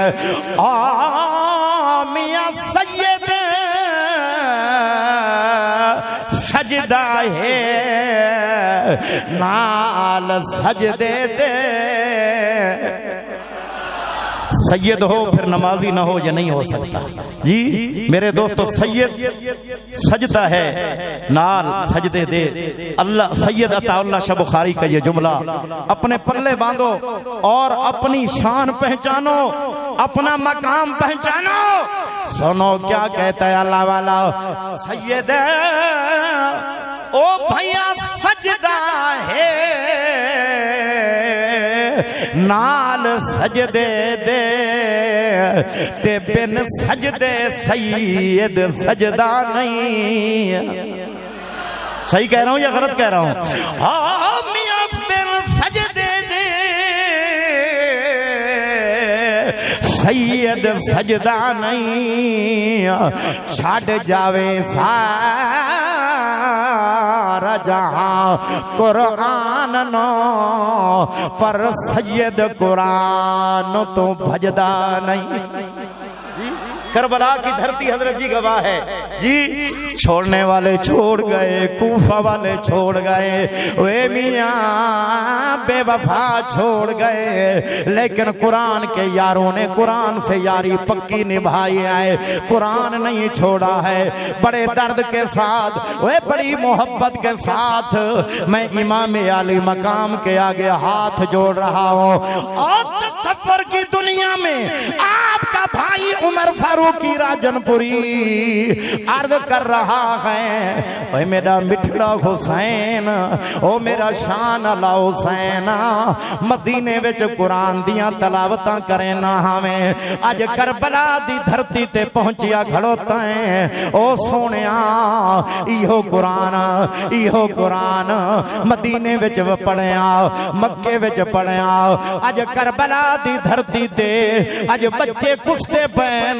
आ मियां सैयद सजदा है नाल सजदे दे। सैयद हो फिर नमाजी ना हो, ये नहीं हो सकता जी मेरे दोस्तों। सैयद सजदा है नाल सजदे दे। अल्लाह सैयद अताउल्लाह शाह बुखारी का ये जुमला अपने पल्ले बांधो और अपनी शान पहचानो, अपना मकाम पहचानो। सुनो क्या कहता है अल्लाह वाला, सैयद ओ भैया सजदा है नाल सजदे दे, ते बिन सजदे सैयद सजदा नहीं। सही कह रहा हूं या गलत कह रहा हूं? हाँ मियां बिन सजदे दे सैयद सजदा नहीं। छड़ जावे सारा जहां कुरान नो, पर सैयद कुरान तो भजदा नहीं। करबला की धरती हजरत जी गवाह है जी। छोड़ने वाले छोड़ गए, कूफा वाले छोड़ गए, वे मियां बेवफा छोड़ गए, लेकिन कुरान के यारों ने कुरान से यारी पक्की निभाई है, कुरान नहीं छोड़ा है। बड़े दर्द के साथ, वे बड़ी मोहब्बत के साथ मैं इमाम आली मकाम के आगे हाथ जोड़ रहा हूँ। और सफर की दुनिया में आपका भाई उमर फारूकी राजनपुरी अर्ज कर रहा है, ओए मेरा मिठड़ा हुसैन, ओ मेरा शान अला हुसैन, मदीने विच कुरान दियां तलावतां करे ना हमें अज करबला दी धरती ते पहुंचिया खड़ोता है। ओ सोनिया इहो कुरान मदीने विच पढ़िया, मक्के विच पढ़िया, अज करबला दी धरती ते अज बच्चे कुसते पैन,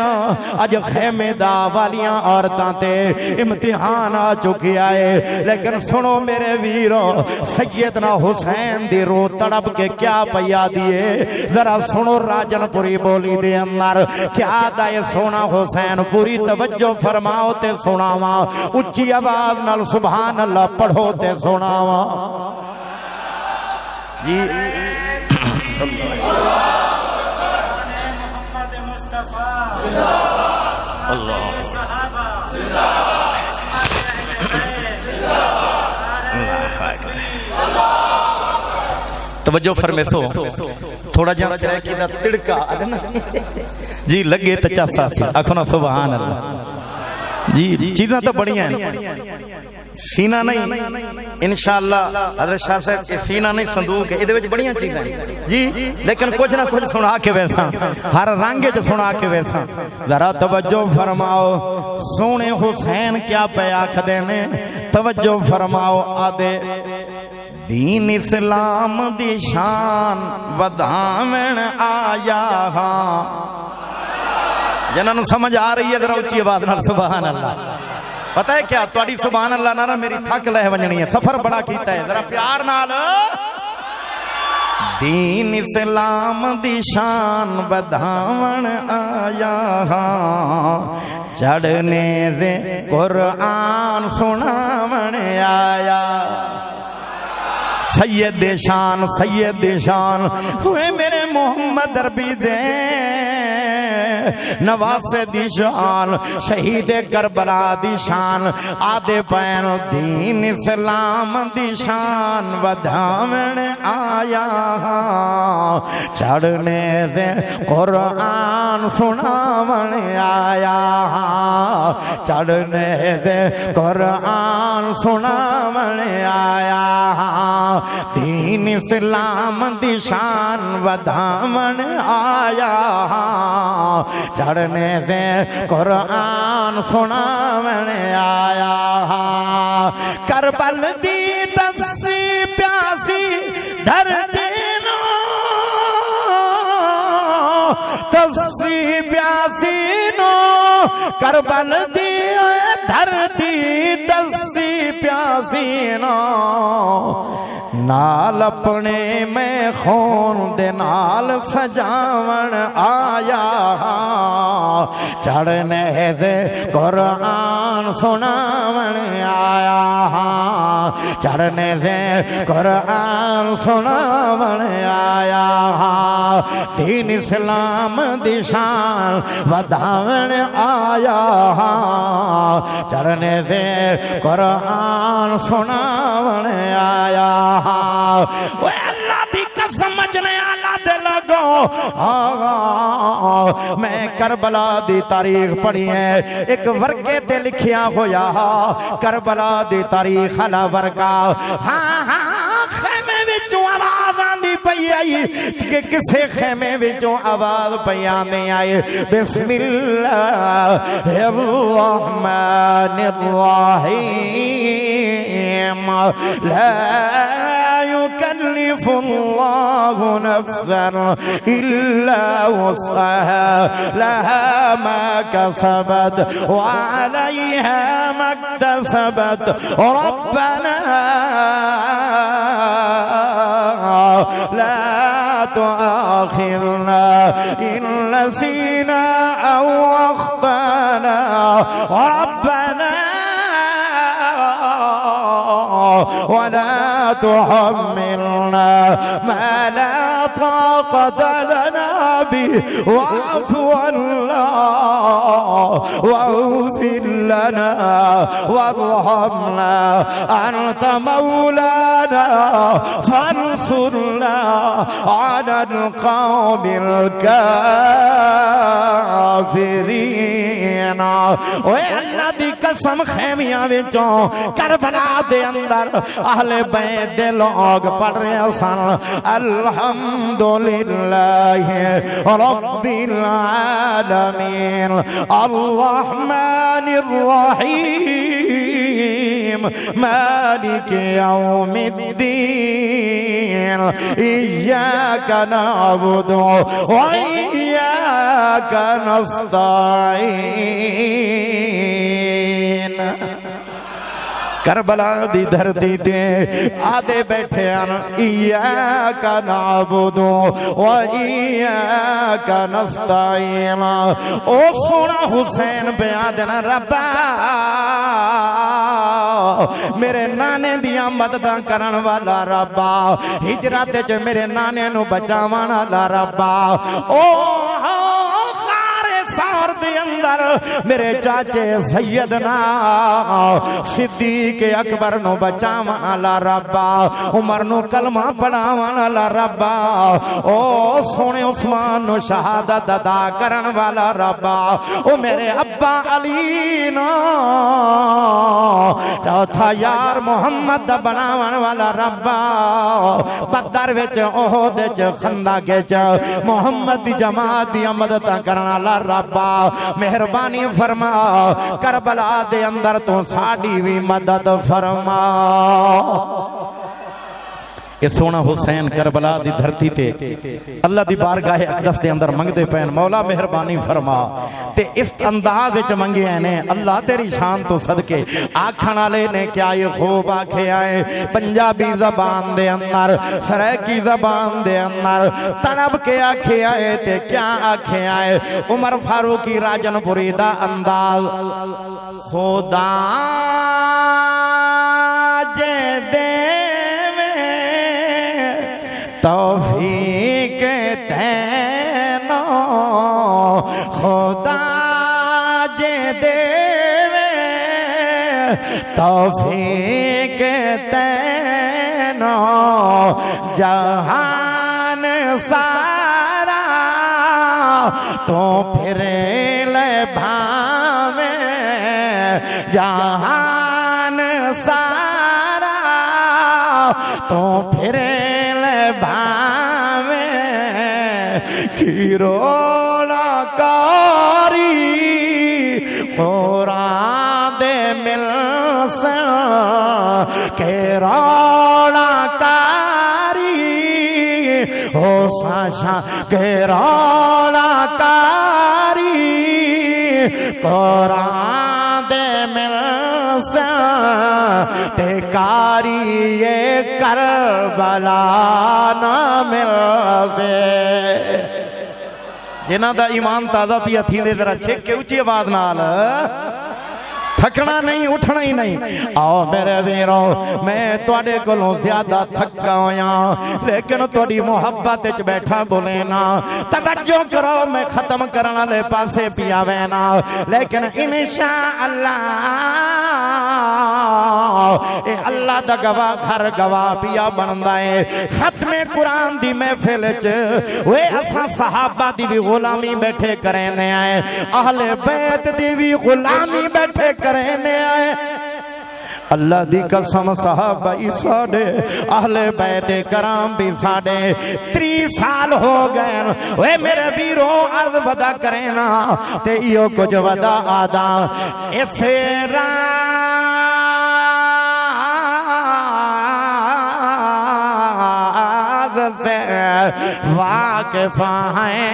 अज खेमेदा वालियां औरतां ते इम्तिहान आ चुकी है। लेकिन सुनो मेरे वीरो, सैयदना हुसैन दी रो तड़प के क्या पया दिए, जरा सुनो राजनपुरी बोली दे अंदर क्या दाए सोना हुसैन। पूरी तवज्जो फरमाओ ते सुनावा, उच्ची आवाज नाल सुभान अल्लाह पढ़ो ते सुनावा जी। तवज्जो फरमेसो, थोड़ा जा तिड़का जी लगे तो चासा आखो ना सुभान अल्लाह जी। चीज़ां तो बढ़िया हैं, सीना नहीं इंशाअल्लाह हज़रत शाह साहब ये सीना नहीं संदूक है, ये बढ़िया चीज़ां जी, लेकिन कुछ ना कुछ सुना के वैसा हर रंग च सुना के वैसा। जरा तवज्जो फरमाओ, सोने हुसैन क्या पे आखदे ने, तवज्जो फरमाओ। आदे दीन इस्लाम दी शान वधावण आया हां। जिन्होंने समझ आ रही है जरा उच्ची आवाज नाल सुभान अल्लाह। पता है क्या, तुहाडी सुभान अल्लाह ना मेरी थक लह वजनी है, सफर बड़ा कीता है, जरा प्यार नाल। दीन इस्लाम दी शान वधावण आया हां, चढ़ने से कुरान सुनावण आया। सैयद शान हुए मेरे मोहम्मद अरबी दे नवासे दी शान, शहीद करबला दी शान, आदे पैन दीन इस्लाम दी शान वधावण आया, चढ़ने से कुरान सुनावन आया, चढ़ने से कुरान सुनावन आया, दीन इस्लाम दी शान वधावन आया, चढ़ने से कुरान सुनावन आया। करबल दी तस्सी प्यासी धरती नो, तस्सी प्यासी नो, करबल दी धरती तस्सी प्यासी नो, नाल अपने में खून दे नाल सजावन आया, चढ़ने से कुरान सुनावन आया, चढ़ने से कुरान सुनावन आया, दीन इस्लाम दी शान वधावन आया, चढ़ने से कुरान सुनावन आया। वो अल्लाह दी कसम समझने आला दे लगो। मैं करबला दी तारीख पढ़ी है, एक वर्के ते लिखिया होया करबला दी तारीख अला वर्का। हाँ हाँ खेमे विचों आवाज आंदी पई आई कि किसे खेमे विचों आवाज पई आंदी आई, बिस्मिल्लाहिर रहमानिर रहीम, ला युकल्लिफुल्लाहु नफ्सन इल्ला वुसअहा, लहा मा कसबत व अलैहा मक्तसबत, रब्बना ला तुआखिरना इन नसीना औ अख्ताना, रब्बना वला तुहम्मिलना मा ला ताक़त लना बिही, वाअफ़ु अन्ना वाग़फ़िर लना वरहमना, अन्त मौलाना फंसुरना अलल क़ौमिल काफ़िरीन। ओए अल्लाह दी कसम, खेमियां विचों करबला दे अंदर अहले बैत दे लोग पढ़ रहे सन अल्हम्दुलिल्लाहि रब्बिल आलमीन अर्रहमानिर रहीम मालिक यौमिद्दीन, इय्याका नअबुदु व इय्याका नस्तईन। करबला दी धरती ते आदे बैठे इय्याका नअबुदु व इय्याका नस्तईन। ओ सोना हुसैन बयान देना, रब्बा मेरे नाने दियां मददां करन वाला रब्बा, हिजरत च मेरे नाने नू बचावन वाला रब्बा, ओ अंदर मेरे चाचे सैयदना सिद्दीक अकबर नो बचावन वाला रब्बा, उमर नो कलमा पढ़ावन वाला रब्बा, ओ सोने उस्मान नो शहादत अदा करन वाला रब्बा, ओ मेरे अब्बा अली नो चौथा यार मोहम्मद बनावन वाला रब्बा, बदर विच ओहद च खंदक च मोहम्मद दी जमात दी मदद करन वाला रब्बा, मेहरबानी फरमा करबला दे अंदर तो साड़ी भी मदद फरमा। ये सोना हुसैन करबला दी धरती ते अल्लाह दी बारगाह अक़दस दे अंदर मंगदे पैन, मौला मेहरबानी फरमा। ते इस अंदाज विच मंगे ने अल्लाह तेरी शान तो सदके। आखण वाले ने क्या ये खूब आखे आए, पंजाबी जबान दे अंदर सराइकी जबान दे अंदर तड़प के आखे आए ते क्या आखे आए। उमर फारूकी राजनपुरी दा अंदाज, खुदा जे दे तौफीक तैनो, खुदा जे देवे तौफीक तैनो, जहान सारा तो फिर ले भावे जहान सारा तो फिर ले भावे किरोला कारी कुरान दे मिल से केरोला कारी हो साशा केरोला कारी कुरान दे मिल से ते कारी ये करबला ना मिल से जिन्हां दा ईमान ताज़ा पिया थी दे जरा छेक के उच्ची आवाज नाल थकना नहीं उठना ही नहीं। आओ मेरे वीरो मैं तुहाडे कोलों ज्यादा थका होया लेकिन तुहाडी मोहब्बत च बैठा बोले ना तवज्जो करो मैं खत्म करने वाले पासे पिया वैना लेकिन इंशाअल्लाह ए अल्लाह दा गवाह घर गवाह पिया बनदा है। खत्मे कुरान दी महफिल च वे असा सहाबा दी भी गुलामी बैठे करने आए अहले बैत दी भी गुलामी बैठे करने आए। अल्लाह दी कसम साहबा साडे अहले बैते कराम भी साडे 30 साल हो गए वे मेरे वीरो अर्ज वदा करे ना ते इयो कुछ वदा आदा इसे वाकिफ हैं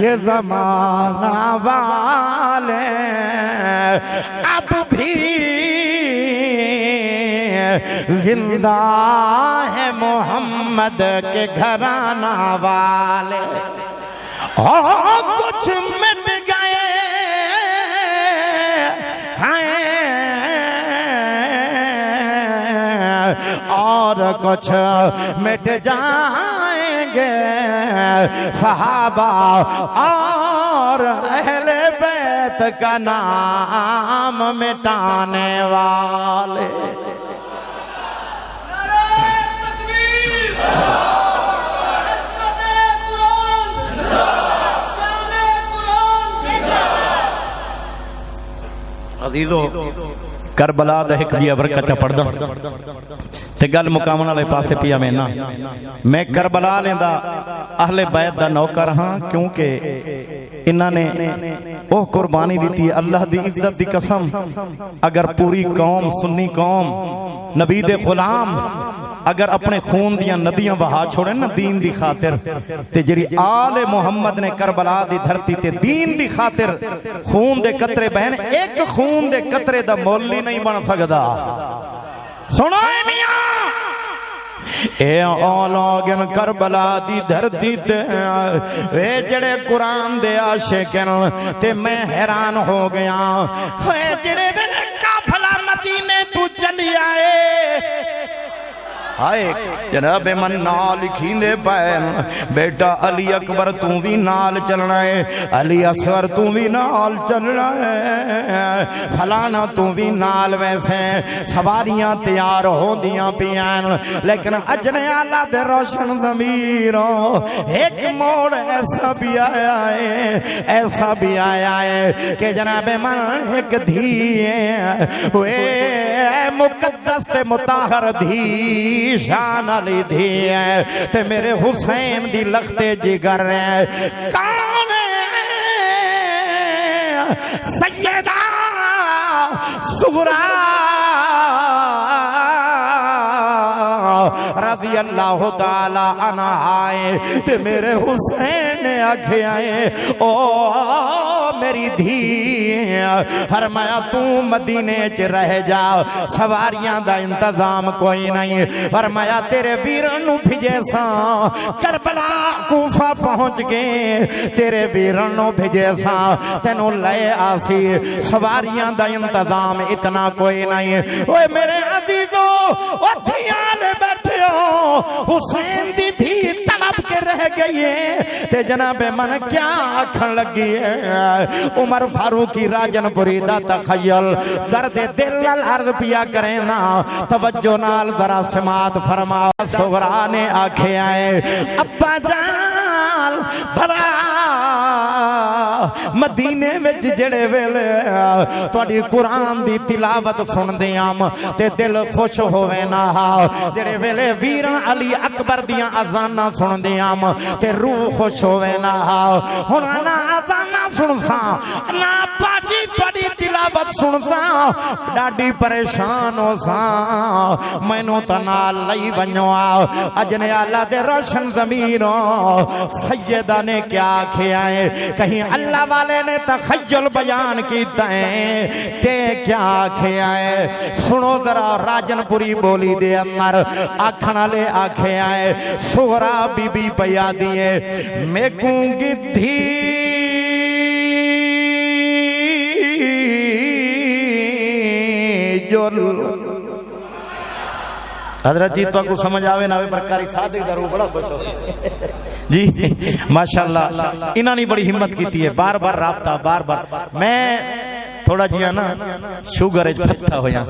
ये जमाना वाले अब भी जिंदा है मोहम्मद के घराना वाले और कुछ मिट गए और कुछ मिट जाएंगे सहाबा और अहले बैत का नाम मिटाने वाले। अजीजो करबला दा एक भी अबरका चा पढ़दा ते गल मुकामन वाले पासे पिया मैं ना मैं करबला लेंदा अहले बैत दा नौकर हां क्योंकि इन्हां ने ओह कुर्बानी दी अल्लाह दी इज्जत दी कसम अगर पूरी कौम सुन्नी कौम नबी दे गुलाम अगर अपने खून दियां नदियां बहा छोड़े ना दीन दी खातिर ते जेरी आले मोहम्मद ने करबला दी धरती ते दीन दी खातिर खून दे कतरे बहन एक खून दे कतरे दा मोल ही नहीं बन सकदा। सुनो मियां ए औलोगन करबला दी धरती ते वे जड़े कुरान दे आशिकन ते मैं हैरान हो गया वे जड़े वेले काफिला मदीने तू चली आए हाय जनाब मन नाल लिखींदे पैन बेटा अली अकबर तू भी नाल चलना है अली असगर तू भी नाल चलना है फलाना तू भी नाल वैसे सवारियां तैयार हो दियां पियान लेकिन अजने आला दे रोशन ज़मीरों एक मोड़ ऐसा भी आया है कि जनाब मन एक धी वे मुकद्दस ते मुताहर धी शान अली धी है ते मेरे हुसैन दी लखते जिगर है कौन सैयदा सुगरा रज़ी अल्लाह ताला अन्हा आए ते मेरे हुसैन ने आखे आए ओ मेरी धी फरमाया तू मदीने च रह जा सवारियां दा इंतजाम कोई नहीं फरमाया तेरे वीरन नु भेजे सा करबला कूफा पहुंच गए तेरे वीरन नु भेजे सा तेनू ले आसी सवारियां दा इंतजाम इतना कोई नहीं। ओए मेरे अजीजो ओ धियां ने बैठे हो हुसैन दी धी तड़प के रह गई है ते ते जनाबे मन क्या आखन लगी है उमर फारूकी राजनपुरी दा तखय्युल दर्द दिल नाल अर्ज पिया करे ना तवज्जो नाल जरा समात फरमा सुगरा ने आखे आए अब्बा जान भरा मदीने विच जेड़े वेले तुहाडी कुरान दी तिलावत सुनदे आम ते दिल खुश होवे ना जेड़े वेले वीरां अली अकबर दियां अजानां सुनदे आम ते रूह खुश होवे ना हुण ना अजानां सुनसा ना बाजी तुहाडी तिलावत सुनसा डाडी परेशान होसा मैनू तां नाल लई वञो अजने आला दे रोशन ज़मीरों सैयदा ने क्या आखिया है कहीं अल्लाह वाले ने तखय्युल बयान कीता है ते क्या आखिया है सुनो जरा राजनपुरी बोली दे अंदर आखण वाले आखिया है सुगरा बीबी पया दिए मेकू गिद्धी हजरत जी तो समझ आवे ना प्रकारी सादिक दरू बड़ा खुश हो जी माशाल्लाह इन्होंने बड़ी हिम्मत की है बार बार राबता बार बार मैं थोड़ा जी ना शुगर फत्था होया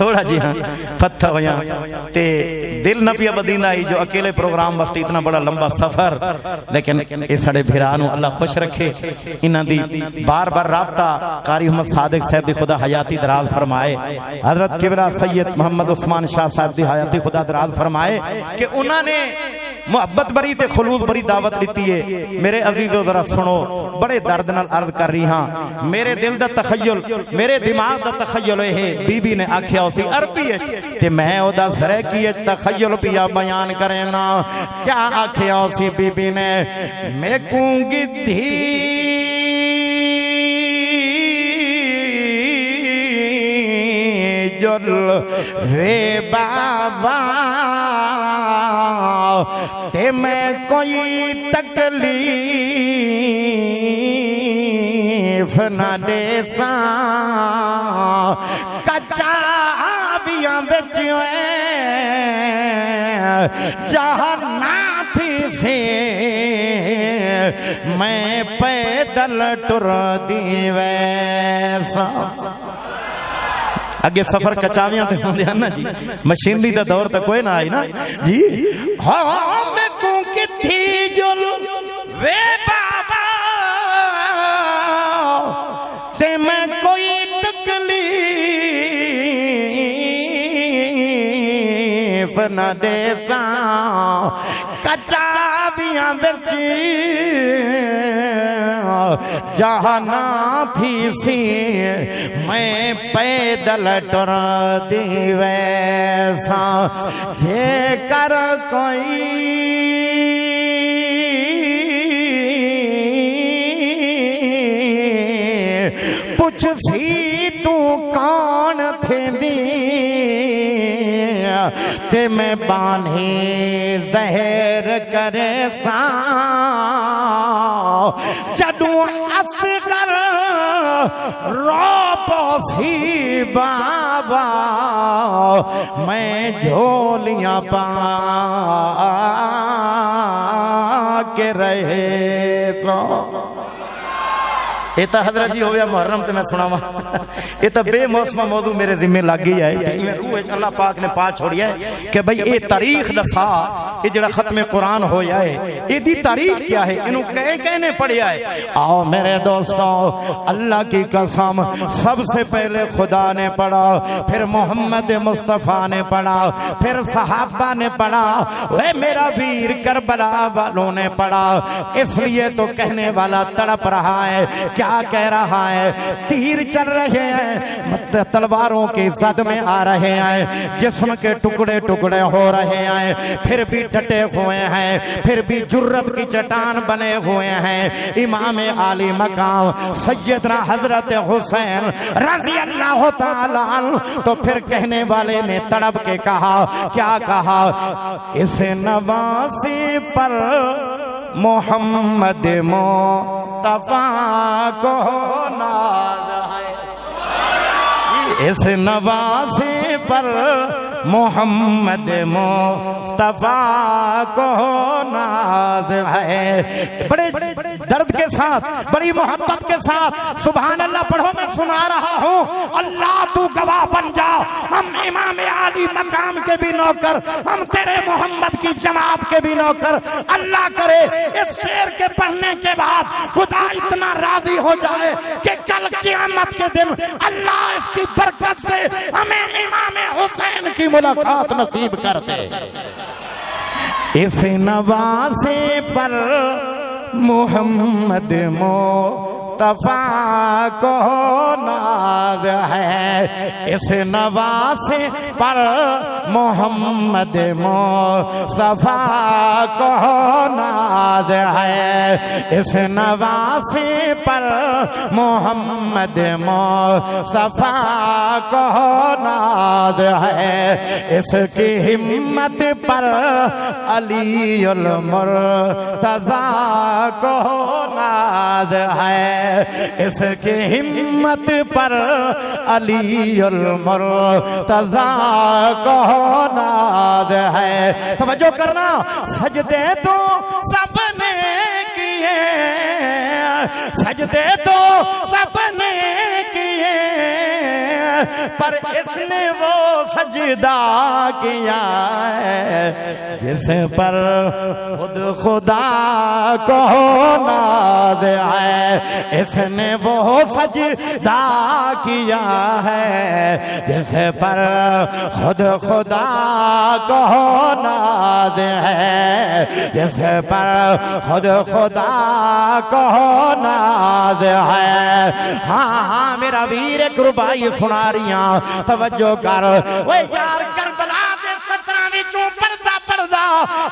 थोड़ा जी हाँ फत्था होया ते दिल न पिया बदीना आई जो अकेले प्रोग्राम वास्ते इतना बड़ा लंबा सफर लेकिन ये साडे भिरा नूं अल्लाह खुश रखे इन्हां दी बार बार राबता कारी मोहम्मद सादिक साहब दी खुदा हयाती दराज फरमाए हजरत किबरा सैयद मोहम्मद उस्मान शाह साहब दी हयाती खुदा दराज फरमाए कि उन्होंने मुहब्बत बरी ते खुलूस बरी दावत दी है मेरे अजीजों जरा सुनो बड़े दर्द नाल अर्ज कर रही हाँ मेरे दिल दा तखय्युल मेरे दिमाग दा तखय्युल है बीबी ने आख्या उसी अरबी है ते मैं ओदा सराकी तखय्युल पिया बयान करे ना क्या आख्या उसी बीबी ने मेकू गिद्धी जुल वे बाबा ते मैं कोई तकलीफ न देसा कच्चा बिया बिच जहाँ ना थी से मैं पैदल टुर दी वैसा अगे सफर कचावियां ते होंदे ना जी मशीनरी दा दौर तो कोई ना आई ना जी हाँ मैं तू किथी जुल वे बाबा ते मैं कोई तकलीफ न देसा कचावियां बिच जहाँ ना थी सी मैं पैदल टुर दी वैसा ये कर कोई पुछ सी तू कौन थे ते मैं बाने जहर करे सा जदू असगर रो पोसी बाबा मैं झोलियां पा के रहे तो ये तो हजरत जी हो गया मुहर्रम तो मैं सुनावा ये तो बेमौसमा मौजू मेरे जिम्मे लग गई है रूह अल्लाह पाक ने पा छोड़िया है कि भाई ये तारीख दसा ये जड़ा खत्म कुरान होया है इसकी तारीख क्या है इनू कहने पढ़िया है आओ मेरे दोस्तों अल्लाह की कसम सबसे पहले खुदा ने पढ़ा फिर मोहम्मद मुस्तफ़ा ने पढ़ा फिर सहाबा ने पढ़ा वह मेरा वीर करबला वालों ने पढ़ा इसलिए तो कहने वाला तड़प रहा है क्या कह रहा है तीर चल रहे हैं तलवारों के जद में आ रहे हैं जिस्म के टुकड़े टुकड़े हो रहे हैं फिर भी डटे हुए हैं फिर भी जुर्रत की चट्टान बने हुए हैं इमाम आली मकाम सैयदना हजरत हुसैन रज़ी अल्लाह ताला अन्हु तो फिर कहने वाले ने तड़प के कहा क्या कहा इस नवासी पर मोहम्मद मुस्तफ़ा को नाज़ है इस नवासी पर मोहम्मद मुस्तफा को नाज है। बड़े दर्द के साथ, बड़ी मोहब्बत के साथ सुभान अल्लाह पढ़ो, मैं सुना रहा हूँ। अल्लाह तू गवाह बन जा, हम इमाम आली मकाम के भी नौकर, हम तेरे मोहम्मद की जमात के भी नौकर। अल्लाह करे इस शेर के पढ़ने के बाद खुदा इतना राजी हो जाए कि कल क़यामत के दिन अल्लाह इसकी बरकत से हमें इमाम हुसैन की मुलाकात नसीब कर दे। इस नवासे पर मोहम्मद मुस्तफा को नाज है। इस नवासे पर मोहम्मद मुस्तफा को नाज है। इस नवासे पर मोहम्मद मुस्तफा को नाज है। इसकी हिम्मत पर अलीउल मुर्तज़ा को नाज है। इसकी हिम्मत पर अलीउल मुर्तज़ा को नाज है। तवज्जो करना, सजदे तो सबने किए, सजदे तो सबने किए, पर इसने वो सजदा किया है जिस पर खुद खुदा को नाज है। इसने वो सजदा किया है जिस पर खुद खुदा को नाज है, जिस पर खुद खुदा को नाज है। हाँ मेरा वीर कुर्बाई सुना रिया, तवज्जो कर। वो यार करबला दे 17 विचों पर्दा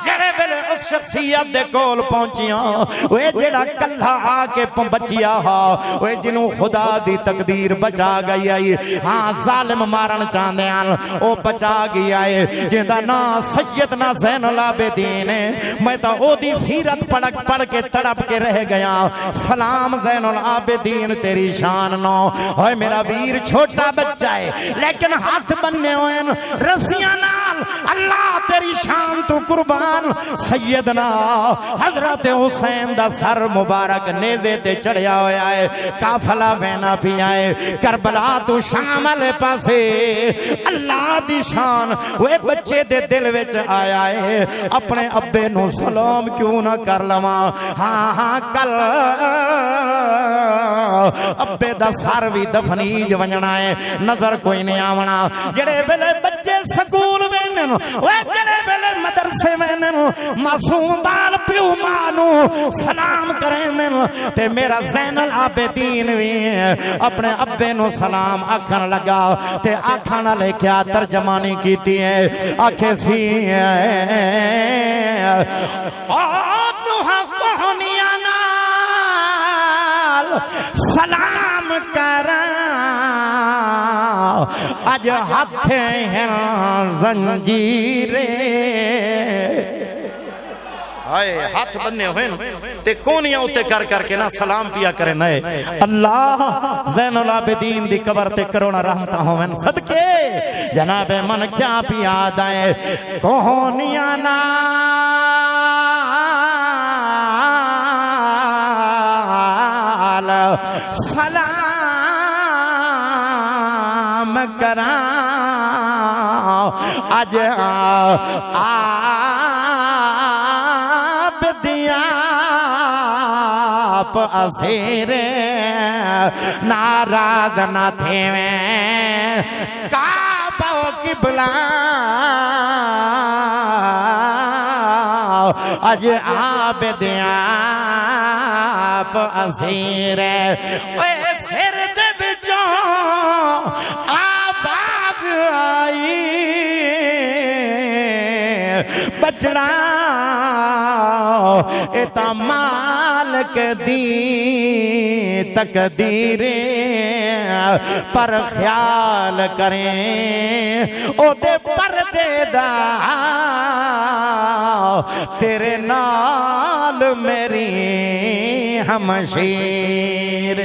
जेड़े वेले उस शख्सियत दे कोल पहुंचिया, वे जेड़ा कल्ला आके बचिया हा, वे जिन्हों खुदा दी तकदीर बचा गई आई। हाँ जालिम मारन चाहते हैं वो बचा गया है, जिंदा ना सैयदना ज़ैनुल आबिदीन है। मैं तो ओदी सीरत पढ़ के तड़प के रह गया। सलाम ज़ैनुल आबिदीन तेरी शान नो। होए मेरा वीर छोटा बच्चा है लेकिन हाथ बन्ने हुए रस्सियां नाल, अल्लाह तेरी शान तू कुर्बान। सैयदना हजरत हुसैन दा सर मुबारक नेज़े ते चढ़िया होया है, काफला बहना पिया है करबला तू शाम वाले पासे। अल्लाह दी शान वे बच्चे दे दिल विच आया है, अपने अब्बे नू सलाम क्यों ना कर लवा। हाँ हाँ कल अब्बे दा सर भी दफनीज वंजना है, नजर कोई नहीं आवना। जेड़े वेले बच्चे स्कूल वेंदन, ओए जेड़े वेले मदरसे वेंदन, मासूम बाल प्यो मानू सलाम करेंदन, ते मेरा ज़ैनुल आबिदीन भी अपने अब्बे नु सलाम आखन लगा। ते आखन वाले क्या तर्जमानी कीती है, आखे सी सलाम करा अज हाथ हैं जंजीरे। हाय हाथ बन्ने हुए ते कोनियां उते कर करके ना सलाम पिया करे नए। अल्लाह ज़ैनुल आबिदीन दी कबर ते करोना रहमता होवन सदके। जनाबे मन क्या पिया दाए कोनियां ना सलाम करा आज आप दिया आप असेरे नाराज न थे काबा किबला आज आप दिया आप असेरे सिर दे विचों आवाज आई बचड़ा इता मालिक दी तकदीरे पर ख्याल करें ओदे पर्दे दा तेरे नाल मेरी हमशीर।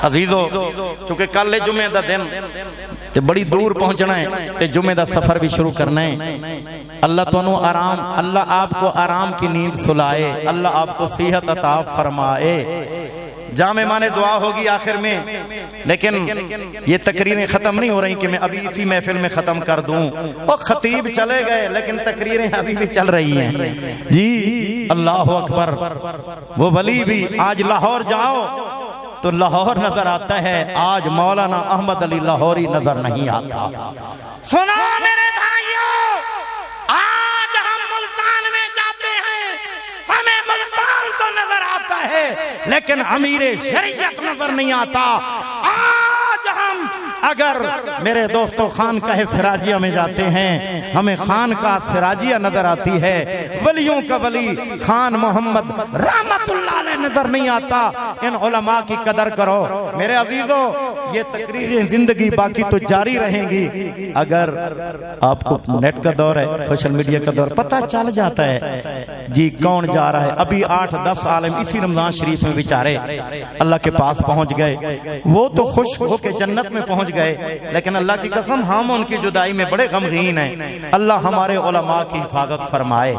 अजीजो चूंकि कल है जुमे दा दिन ते बड़ी दूर पहुंचना है ते जुमे दा सफर भी शुरू करना है। अल्लाह तुहानू आराम, अल्लाह आपको आराम की नींद सुलाए, अल्लाह आपको सेहत अता फरमाए। जामे माने दुआ होगी आखिर में, लेकिन ये तकरीरें खत्म नहीं हो रही कि मैं अभी इसी महफिल में खत्म कर दूं। वो खतीब चले गए लेकिन तकरीरें अभी भी चल रही हैं जी। अल्लाह अकबर। वो वली भी आज लाहौर जाओ तो लाहौर नजर आता है, आज मौलाना अहमद अली लाहौरी नजर नहीं आता। सुनो मेरे भाइयों, आज हम मुल्तान में जाते हैं, हमें मुल्तान तो नजर आता है लेकिन अमीरे शरीयत नजर नहीं आता। आज हम अगर मेरे दोस्तों खानकाह सिराजिया में जाते हैं, हमें खानकाह सिराजिया नजर आती है, वलियों का वली खान मोहम्मद रहमतुल्लाह अलैह नजर नहीं आता। इन उलमा की कदर करो मेरे अजीजों। ये तकरीरें जिंदगी बाकी तो जारी रहेंगी। अगर आपको नेट का दौर है, सोशल मीडिया का दौर, पता चल जाता है जी कौन जा रहा है। अभी 8-10 आलिम इसी रमजान शरीफ में बेचारे अल्लाह के पास पहुंच गए, वो तो खुश होके जन्नत में पहुंच गए, लेकिन अल्लाह की कसम हम उनकी जुदाई में बड़े गमगीन हैं। अल्लाह हमारे उलमा की हिफाजत फरमाए,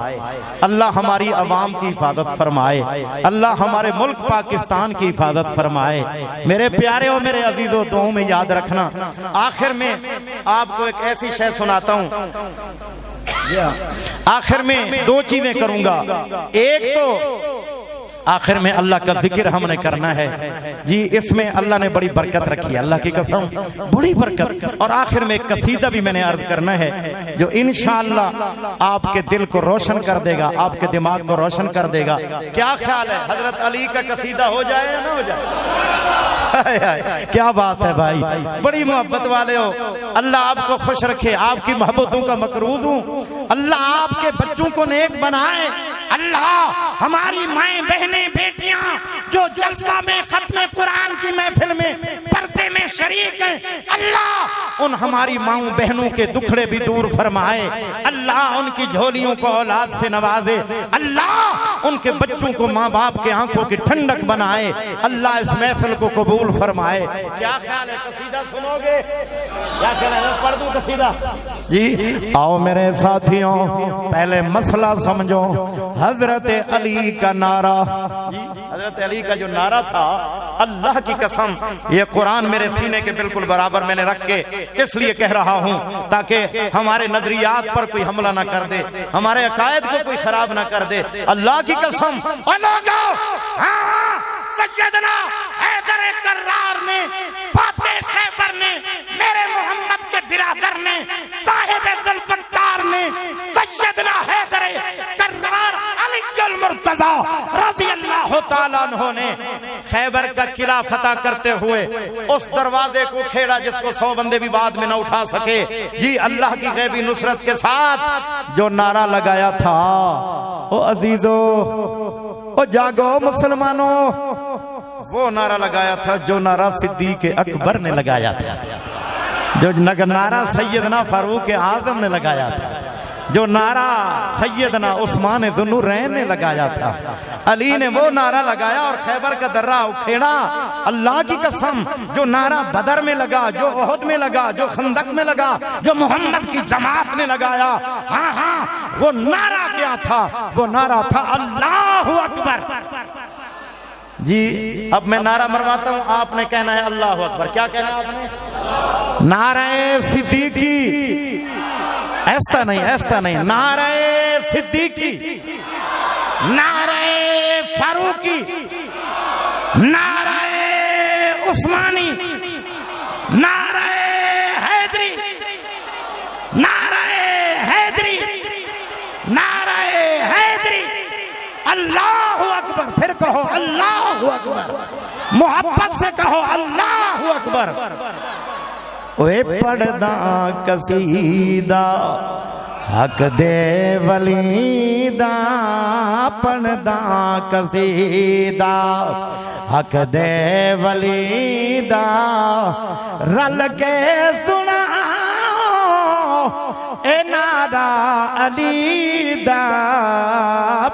अल्लाह हमारी अवाम की हिफाजत फरमाए, अल्लाह हमारे मुल्क पाकिस्तान की हिफाजत फरमाए। मेरे प्यारे और मेरे अजीजों, दुआओं में याद रखना। आखिर में आपको एक ऐसी शय सुनाता हूं, आखिर में 2 चीजें करूंगा। एक तो आखिर में अल्लाह का जिक्र हमने करना है जी, इसमें अल्लाह ने बड़ी बरकत रखी है, अल्लाह की कसम बड़ी बरकत। और आखिर में एक कसीदा भी मैंने अर्ज करना है जो इंशाअल्लाह आपके दिल को रोशन कर देगा, आपके दिमाग को रोशन कर देगा। क्या ख्याल है, हजरत अली का कसीदा हो जाए या ना हो जाए? क्या बात है भाई, बड़ी मोहब्बत वाले हो। अल्लाह आपको खुश रखे, आपकी मोहब्बतों का मकरूज हूँ। अल्लाह आपके बच्चों को नेक बनाए। अल्लाह हमारी माएं बहनें बेटियां जो जलसा में खत्म कुरान की महफिल में पर्दे में शरीक हैं, अल्लाह उन हमारी माओं बहनों के दुखड़े भी दूर फरमाए। अल्लाह उनकी झोलियों को औलाद से नवाजे। अल्लाह उनके बच्चों को माँ बाप के आंखों की ठंडक बनाए। अल्लाह इस महफिल को कबूल फरमाए। क्या ख्याल है, कसीदा सुनोगे? क्या ख्याल है, पढ़ दूं कसीदा जी? आओ मेरे साथियों, पहले मसला समझो। हजरत अली का नारा, हजरत अली का जो नारा था, अल्लाह की कसम ये कुरान मेरे सीने के बिल्कुल बराबर मैंने रख के इसलिए कह रहा हूं ताकि हमारे नजरियात पर कोई हमला ना कर दे, हमारे अकायद को कोई खराब ना कर दे। अल्लाह की कसम। सैयदना हैदर कर्रार ने, फातेह खैबर ने, मेरे मोहम्मद के बिरादर ने, साहिब जुल्फकार ने, सैयदना हैदर कर्रार अली मुर्तजा रज़ी अल्लाह तआला अन्हु ने खैबर का किला फतह करते हुए उस दरवाजे को खेड़ा जिसको 100 बंदे भी बाद में न उठा सके जी। अल्लाह की गैबी नुसरत के साथ जो नारा लगाया था, ओ अजीजो, ओ जागो मुसलमानों, वो नारा लगाया था जो नारा सिद्दीक अकबर ने लगाया था, जो नारा सैयदना फारूक आजम ने लगाया था, जो नारा सैयदना उस्मान ज़ुन्नुरैन ने लगाया था। अली ने वो नारा लगाया और खैबर का दर्रा उखेड़ा। अल्लाह की कसम, जो नारा बदर में लगा, जो ओहद में लगा, जो खंदक में लगा, जो मोहम्मद की जमात ने लगाया, हाँ हाँ, वो नारा क्या था? वो नारा था अल्लाहु अकबर जी। अब मैं नारा मरवाता हूं, आपने कहना है अल्लाहु अकबर। क्या कहना है आपने? नारे सिद्दीकी, ऐसा नहीं, ऐसा नहीं, नारे सिद्दीकी, नारे फारूकी, नारे उस्मानी, नारे हैदरी, नारे हैदरी, नारे हैदरी, अल्लाहु अकबर। फिर कहो अल्लाहु अकबर, मोहब्बत से कहो अल्लाहु अकबर। ओए पढ़दा कसीदा हक दे वलीदा, पढ़दा कसीदा हक दे वलीदा, रल के सुना ए नारा अली दा,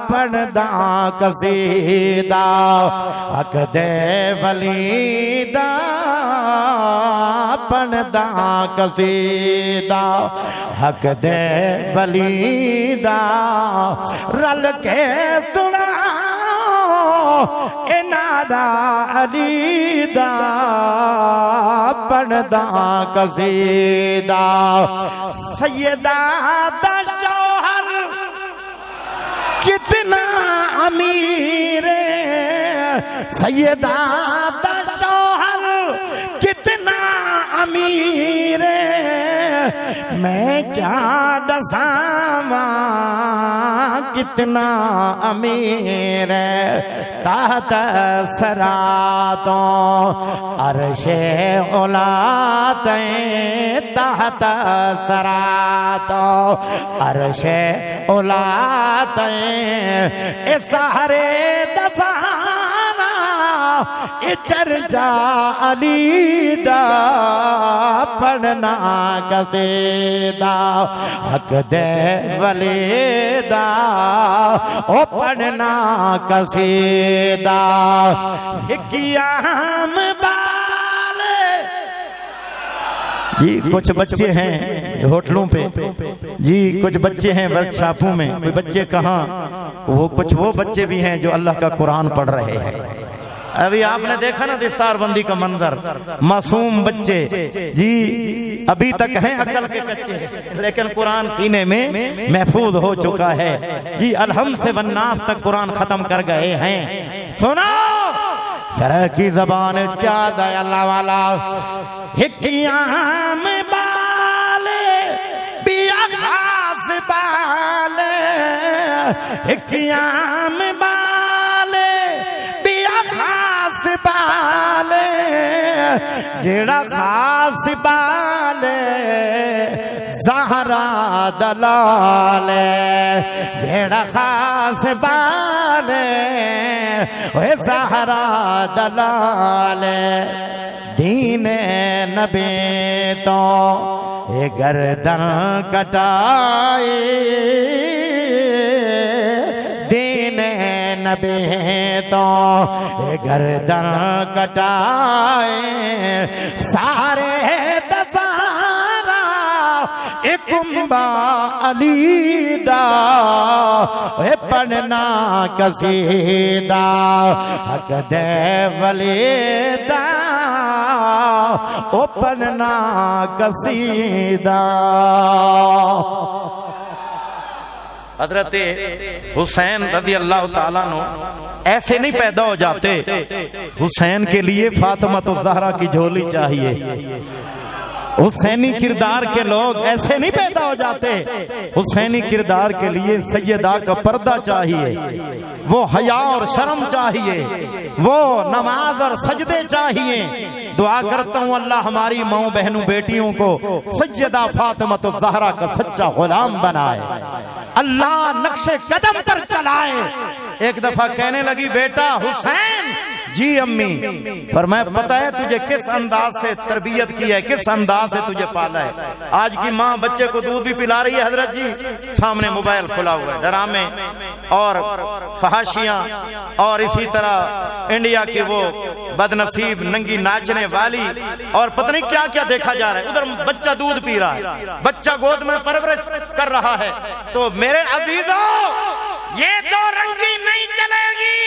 पढ़दा कसीदा हक दे वलीदा, पढ़दा कसीदा हक दे वलीदा रल के सुना इनादा अलीदा पढ़दा कसीदा सैयदा दा शौहर कितना अमीर सैयदा दा शौहर कितना अमीर मैं क्या दसावा कितना अमीर ताहत सरातों अर्शे औलाते ताहत सरातों अर्शे औलाते ए सारे दसाना ए चर्चा अलीदा पढ़ना कसीदा हक दे वलीदा ओ पढ़ना कसीदा हिकियाम बाले जी कुछ बच्चे हैं होटलों पे जी कुछ बच्चे हैं वर्कशॉपों में कोई बच्चे कहाँ वो कुछ वो बच्चे भी हैं जो अल्लाह का कुरान पढ़ रहे हैं। अभी आपने देखा ना दस्तारबंदी का मंजर मासूम बच्चे जी अभी तक हैं अकल के कच्चे लेकिन कुरान सीने में महफूज हो चुका है जी अलहम से वन्नास तक कुरान खत्म कर गए हैं। सुनो सरह की जबान क्या दयाल्ला वाला हिकियाम बाले बिया खास बाले हिकियाम बाले बिया खास बाले जेड़ा खास बाले ज़हरा दलाले जेड़ा खास बाले ओए ज़हरा दलाले दीन नबी तो ये गर्दन कटाए दीन नबी तो ये गर्दन कटाए सारे दसारा एक कुंबा अलीदा ए पढ़ना कसीदा हक दे वलीदा ओ पढ़ना कसीदा। हजरत हुसैन रज़ी अल्लाह ताला नो ऐसे नहीं पैदा हो जाते। हुसैन के लिए फातिमा तो ज़हरा की झोली चाहिए। हुसैनी किरदार के लोग ऐसे नहीं पैदा हो जाते। हुसैनी किरदार के लिए सैयदा का पर्दा चाहिए, वो हया और शर्म चाहिए, वो नमाज और सजदे चाहिए। दुआ करता हूँ अल्लाह हमारी माओ बहनों बेटियों को सैयदा फातिमा तो ज़हरा का सच्चा गुलाम बनाए, अल्लाह नक्शे कदम पर चलाए। एक दफा कहने लगी बेटा हुसैन जी अम्मी पर मैं पता है तुझे किस अंदाज से तरबियत की है, किस अंदाज से तुझे पाला है। आज की माँ बच्चे को दूध भी पिला रही है हजरत जी, सामने मोबाइल खुला हुआ है, ड्रामे और फहाशियां और इसी तरह इंडिया की वो बदनसीब नंगी नाचने वाली और पता नहीं क्या क्या देखा जा रहा है। उधर बच्चा दूध पी रहा है, बच्चा गोद में परवरिश कर रहा है। तो मेरे अजीजों ये दो रंगी नहीं चलेगी।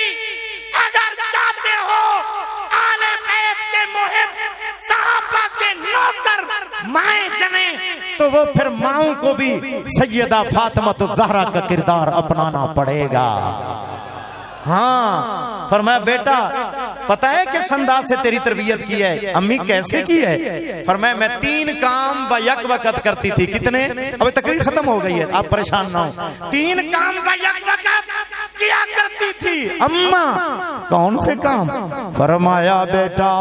अगर चाहते हो आले बैत के मुहिब सहाबा के नौकर माए जने तो वो फिर माओं को भी सैयदा फातिमा तो ज़हरा का किरदार अपनाना पड़ेगा। हाँ फरमाया बेटा पता है किस अंदाज से तेरी तरबियत की है। अम्मी कैसे की है? फरमाया मैं 3 काम बयक वक़्त करती थी। कितने? अभी तकरीर खत्म हो गई है, आप परेशान ना हो। 3 काम बयक वक़्त किया करती थी अम्मा। कौन से काम? फरमाया बेटा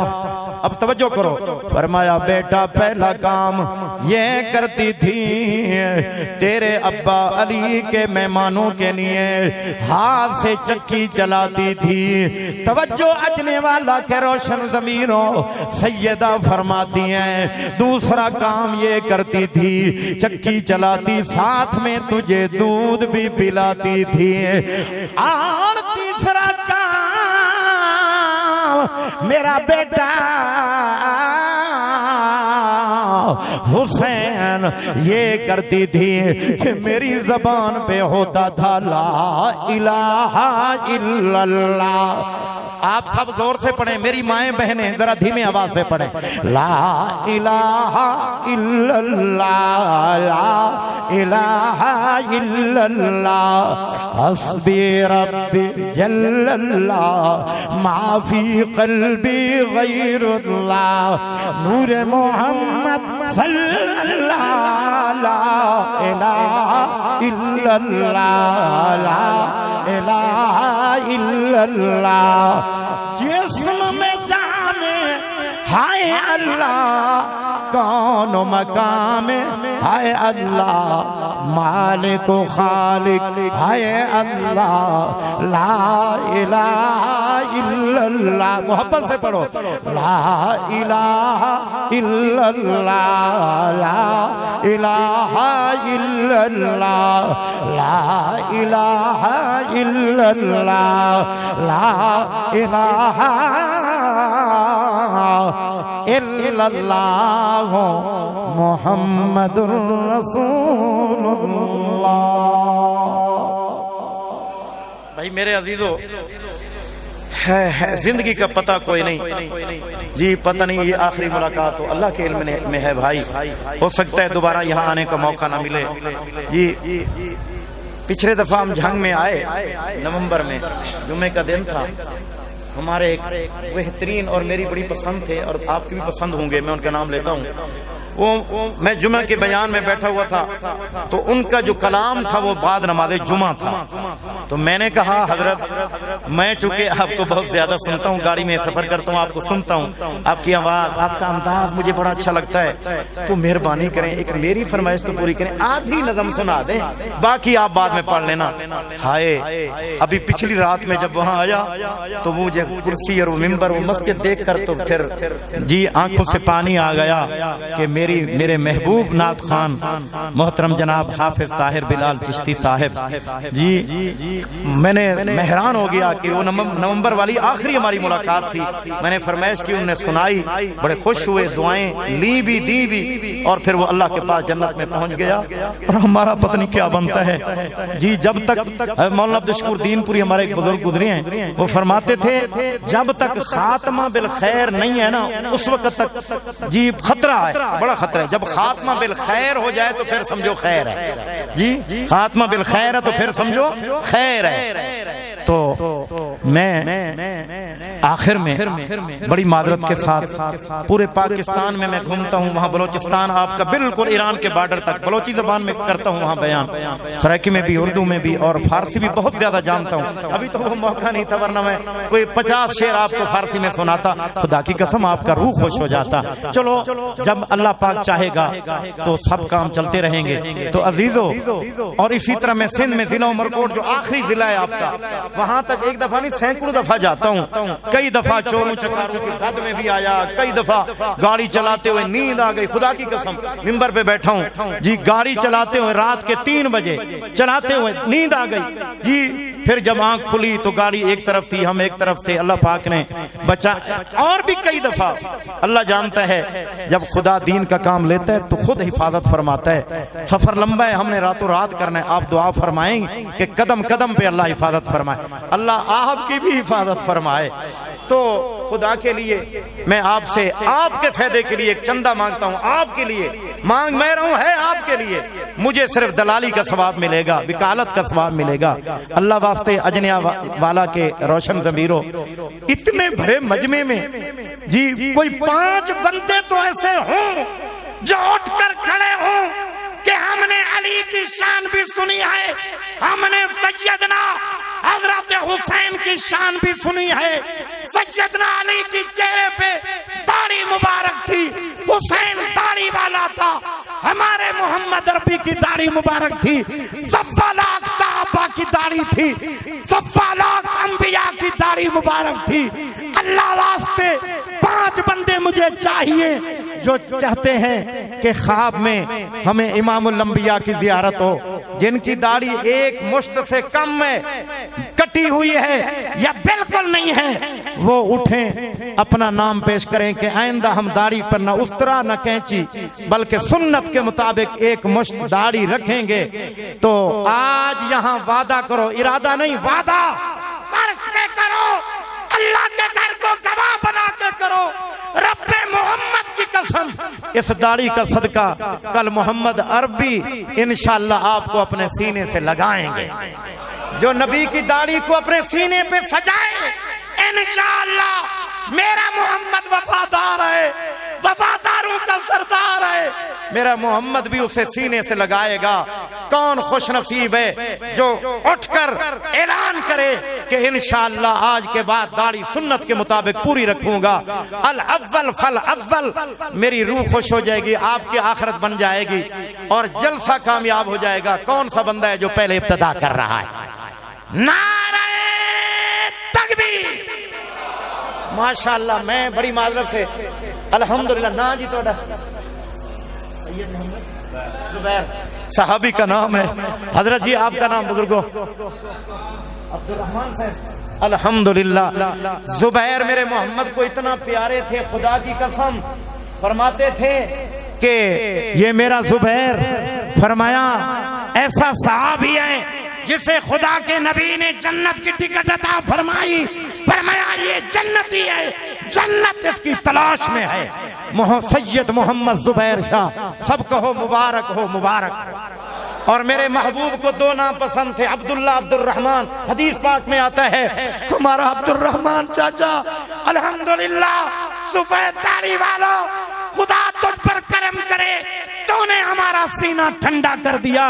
अब तवज्जो करो। फरमाया बेटा पहला काम ये करती थी तेरे अब्बा अली के मेहमानों के लिए हाथ से चक्की चलाती थी। तवज्जो अजने वाला के रोशन ज़मीरों सैयदा फरमाती हैं दूसरा काम ये करती थी चक्की चलाती साथ में तुझे दूध भी पिलाती थी। और तीसरा काम मेरा बेटा हुसैन ये करती थी कि मेरी जबान पे होता था ला इलाहा इल्लल्लाह। आप सब जोर से पढ़ें, मेरी माएं बहनें जरा धीमी आवाज से पढ़ें। ला इलाहा इल्लल्लाह, ला इलाहा इल्लल्लाह, हस्बी रब्बी जल्लल्लाह, माफी कल्बी गैरुल्लाह, नूर मोहम्मद सल्लल्लाह, ला इलाहा इल्लल्लाह, ला इलाहा इल्लल्लाह। जिस्म में जामे हाय अल्लाह, कौन मकाम हाय अल्लाह, मालिक खालिक हाय अल्लाह, ला इलाहा इल्लल्लाह। मोहब्बत से पढ़ो, ला इलाहा इल्लल्लाह, ला इलाहा इल्लल्लाह, ला इलाहा इल्लल्लाह, ला इलाहा इल्लल्लाह मुहम्मदुर रसूलुल्लाह। भाई मेरे अजीजों, है जिंदगी का पता कोई नहीं जी, पता नहीं ये आखिरी मुलाकात हो, अल्लाह के इल्म में है भाई। हो सकता है दोबारा यहाँ आने का मौका ना मिले जी। पिछले दफा हम झंग में आए नवंबर में, जुम्मे का दिन था। हमारे एक बेहतरीन और मेरी बड़ी पसंद थे और आपकी भी पसंद होंगे, मैं उनका नाम लेता हूँ। वो मैं जुमा के बयान में बैठा हुआ था, तो उनका जो कलाम था वो बाद नमाज़े जुमा था। तो मैंने कहा हजरत, मैं चूंकि आपको बहुत ज्यादा सुनता हूँ, गाड़ी में सफर करता हूँ, आपको सुनता हूँ, आपकी आवाज, आपका अंदाज मुझे बड़ा अच्छा लगता है, तो मेहरबानी करें एक मेरी फरमाइश तो पूरी करें, आधी नज़म सुना दें, बाकी आप बाद में पढ़ लेना। हाय अभी पिछली रात में जब वहां आया तो मुझे कुर्सी और मिंबर वो मस्जिद देख कर तो फिर जी आंखों से पानी आ गया कि मेरे महबूब नाथ खान मोहतरम जनाब हाफिज ताहिर बिलाल चिश्ती साहिब जी, मैंने हैरान हो गया कि वो नवंबर वाली आखिरी हमारी मुलाकात थी। मैंने फरमाइश की, उन्होंने सुनाई, बड़े खुश हुए, दुआएं ली भी दी भी, और फिर वो अल्लाह के पास जन्नत में पहुंच गया। और हमारा पता नहीं क्या बनता है जी। जब तक मौलाना अब्दुल शकूर दीनपुरी हमारे एक बुजुर्ग गुजरे हैं, वो फरमाते थे जब तक खात्मा बिल खैर नहीं है ना, उस वक्त तक जी खतरा है, बड़ा खतरा है। जब खात्मा बिल खैर हो जाए तो फिर समझो खैर है जी, खात्मा बिल खैर है तो फिर समझो खैर है। तो मैं आखिर में बड़ी माजरत के साथ पूरे पाकिस्तान में मैं घूमता हूँ, वहाँ बलोचिस्तान आपका बिल्कुल ईरान के बॉर्डर तक बलोची जबान में करता हूँ वहाँ बयान, सराइकी में भी, उर्दू में भी, और फारसी भी बहुत ज्यादा जानता हूँ। अभी तो वो मौका नहीं था, वरना मैं कोई 50 शेर आपको फारसी में सुनाता, खुदा की कसम आपका रूह खुश हो जाता। चलो जब अल्लाह पाक चाहेगा तो सब काम चलते रहेंगे। तो अजीजों, और इसी तरह मैं सिंध में जिला उमरकोट जो आखिरी जिला है आपका, वहां तक एक दफा नहीं सैकड़ों दफा जाता हूँ। कई दफा चोरों चकारों की जद में भी आया, कई दफा गाड़ी चलाते हुए नींद आ गई, खुदा की कसम मिंबर पे बैठा हूँ जी, गाड़ी चलाते हुए रात के 3 बजे चलाते हुए नींद आ गई जी। फिर जब आंख खुली तो गाड़ी एक तरफ थी, हम एक तरफ थे, अल्लाह पाक ने बचा। और भी कई दफा अल्लाह जानता है, जब खुदा दीन का काम लेता है तो खुद हिफाजत फरमाता है। सफर लंबा है, हमने रातों रात करना है, आप दुआ फरमाएंगे कि कदम कदम पे अल्लाह हिफाजत फरमाए, अल्लाह आपकी भी हिफाजत फरमाए। तो खुदा के लिए मैं आपसे आपके फायदे के लिए एक चंदा मांगता हूँ, आपके लिए मांग मैं रहा हूँ, है आपके लिए। मुझे सिर्फ दलाली का सवाब मिलेगा, विकालत का सवाब मिलेगा। अल्लाह वास्ते अजनिया वाला के रोशन ज़मीरों, इतने भरे मजमे में जी कोई 5 बंदे तो ऐसे हों जो उठकर खड़े हों कि हमने अली की शान भी सुनी है, हमने सैयदना हजरत हुसैन की शान भी सुनी है। सैयदना अली की चेहरे पे दाढ़ी मुबारक थी, हुसैन दाढ़ी वाला था, हमारे मोहम्मद अरबी की दाढ़ी मुबारक थी, 1.25 लाख सहाबा की दाढ़ी थी, 1.25 लाख अंबिया की दाढ़ी मुबारक थी। अल्लाह वास्ते 5 बंदे मुझे चाहिए जो चाहते हैं कि ख्वाब में हमें इमामुल अंबिया की जियारत हो, जिनकी दाढ़ी एक मुश्त से कम में कटी हुई है या बिल्कुल नहीं है, वो उठें, अपना नाम पेश करें कि आइंदा हम दाढ़ी पर न उस्तरा न कैंची, बल्कि सुन्नत के मुताबिक एक मुश्त दाढ़ी रखेंगे। तो आज यहाँ वादा करो, इरादा नहीं वादा, फर्ज पे करो, अल्लाह के घर को गवाह बना के करो, रब्बे मोहम्मद की कसम, इस दाढ़ी का सदका कल मोहम्मद अरबी इंशाअल्लाह आपको अपने सीने से लगाएंगे। जो नबी की दाढ़ी को अपने सीने पे सजाए, इंशाअल्लाह मेरा मोहम्मद वफादार है, वफादारों का सरदार है, मेरा मोहम्मद भी उसे सीने से लगाएगा। कौन खुश नसीब है जो उठकर ऐलान करे कि इंशाअल्लाह आज के बाद दाढ़ी सुन्नत के मुताबिक पूरी रखूंगा। अल अव्वल फल अव्वल, मेरी रूह खुश हो जाएगी, आपकी आखिरत बन जाएगी और जलसा कामयाब हो जाएगा। कौन सा बंदा है जो पहले इब्तिदा कर रहा है? नारे तकबीर। माशाअल्लाह, मैं बड़ी माजरत से अल्हम्दुलिल्लाह। ना जी तोड़ा सैयद मोहम्मद जुबैर साहबी का नाम है। हजरत जी आपका नाम बुजुर्गो? अब्दुर्रहमान साहब। अल्हम्दुलिल्लाह। जुबैर मेरे मोहम्मद को इतना प्यारे थे, खुदा की कसम फरमाते थे कि ये मेरा जुबैर, फरमाया ऐसा साहबी है जिसे खुदा के नबी ने जन्नत की टिकट अता फरमाई, फरमाया ये जन्नती है, जन्नत इसकी तलाश में है। सैयद मोहम्मद जुबैर शाह, सब कहो मुबारक हो, मुबारक। और मेरे महबूब को दो नाम पसंद थे, अब्दुल्ला, अब्दुर्रहमान। हदीस पाक में आता है हमारा अब्दुर्रहमान चाचा, अल्हम्दुलिल्लाह, सफेद दाढ़ी वालों, खुदा तुझ पर करम करे, तूने हमारा सीना ठंडा कर दिया।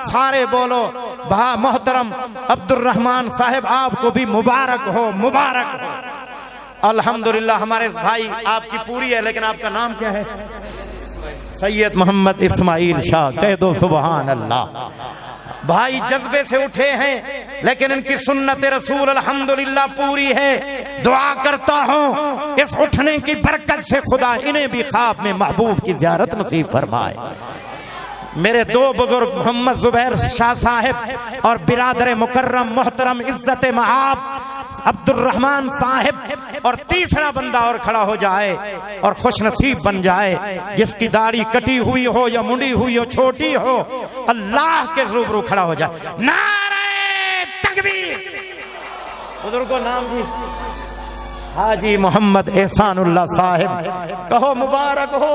सारे बोलो भा मोहतरम अब्दुर्रहमान साहब, आपको भी मुबारक हो, मुबारक हो। अल्हम्दुलिल्लाह। हमारे भाई आपकी पूरी है, लेकिन आपका नाम क्या है? सैयद मोहम्मद इस्माइल शाह। कह दो सुभान अल्लाह। भाई जज्बे से उठे हैं, लेकिन इनकी सुन्नत रसूल अल्हम्दुलिल्लाह पूरी है। दुआ करता हूँ इस उठने की बरकत से खुदा इन्हें भी ख्वाब में महबूब की ज़ियारत नसीब फरमाए। मेरे दो बुजुर्ग मोहम्मद जुबैर शाह साहिब और बिरादर मुकर्रम मोहतरम इज्जत महाब अब्दुर्रहमान साहिब, और तीसरा बंदा और खड़ा हो जाए और खुश नसीब बन जाए, जिसकी दाढ़ी कटी हुई हो या मुंडी हुई हो, छोटी हो, अल्लाह के रूबरू खड़ा हो जाए। नारे तकबीर। बुजुर्गों नाम जी? हाजी मोहम्मद एहसानुल्लाह साहिब। कहो मुबारक हो,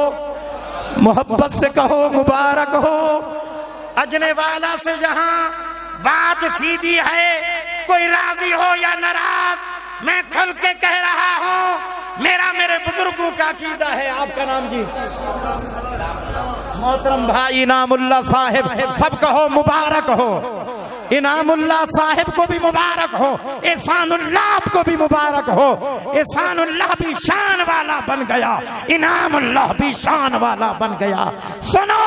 मोहब्बत से कहो मुबारक हो। अजने वाला से जहां बात सीधी है, कोई राजी हो या नाराज, मैं खुल के कह रहा हूं, मेरा मेरे बुजुर्गों का अकीदा है। आपका नाम जी? मोहतरम भाई इनामुल्लाह साहिब। सब कहो मुबारक हो। इनामुल्लाह साहिब को भी मुबारक हो, एहसानुल्लाह को भी मुबारक हो। एहसानुल्लाह भी शान वाला बन गया, इनामुल्लाह भी शान वाला बन गया। सुनो,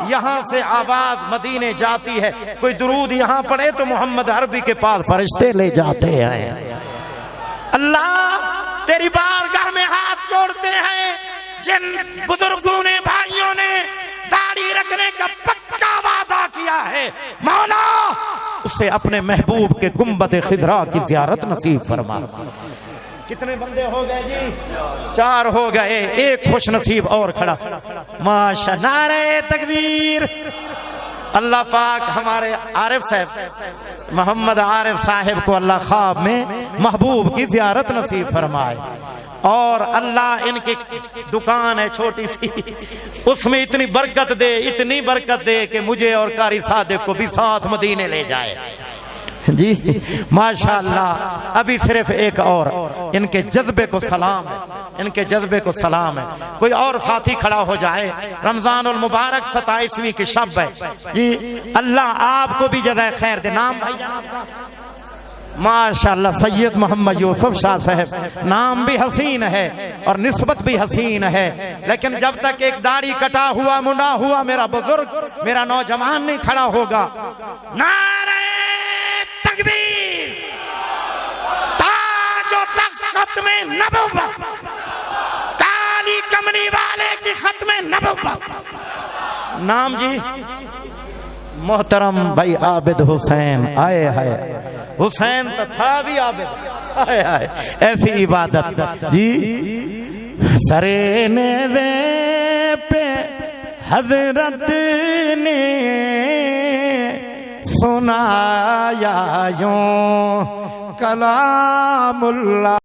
यहाँ से आवाज मदीने जाती है, कोई दुरूद यहाँ पढ़े तो मोहम्मद अरबी के पास फरिश्ते ले जाते हैं। अल्लाह तेरी बारगाह में हाथ जोड़ते हैं, जिन बुजुर्गों ने, भाइयों ने दाढ़ी रखने का पक्का वादा किया है, मौला उसे अपने महबूब के गुंबद खिजरा की ज़ियारत नसीब फरमा। कितने बंदे हो गए जी? 4 हो गए, एक खुश नसीब और खड़ा। माशा, नारे तकबीर। अल्लाह पाक हमारे आरिफ साहब मोहम्मद आरिफ साहिब को अल्लाह ख्वाब में महबूब की ज़ियारत नसीब फरमाए। और अल्लाह इनकी दुकान है छोटी सी, उसमें इतनी बरकत दे, इतनी बरकत दे कि मुझे और कारी सादिक को भी साथ मदीने ले जाए जी। माशाअल्लाह। अभी सिर्फ एक और, इनके जज्बे को सलाम है, इनके जज्बे को सलाम है। कोई और साथी खड़ा हो जाए। रमजानुल मुबारक 27वीं की शब है जी। अल्लाह आपको भी जज़ाए खैर दे। नाम भाई आपका? माशाअल्लाह सैयद मोहम्मद यूसुफ शाह साहब। नाम भी हसीन है और निस्बत भी हसीन है, लेकिन जब तक एक दाढ़ी कटा हुआ, मुंडा हुआ मेरा बुजुर्ग, मेरा नौजवान नहीं खड़ा होगा। नारे तकबीर। ताजो तख्त में नबुव्वत, काली कमनी वाले की खत्म नबुव्वत। नाम जी? मोहतरम भाई आबिद हुसैन। आए है हुसैन तो था भी आबिद। ऐसी इबादत जी। सरे नेज़े पे हजरत ने सुनाया यूं कलामुल्लाह।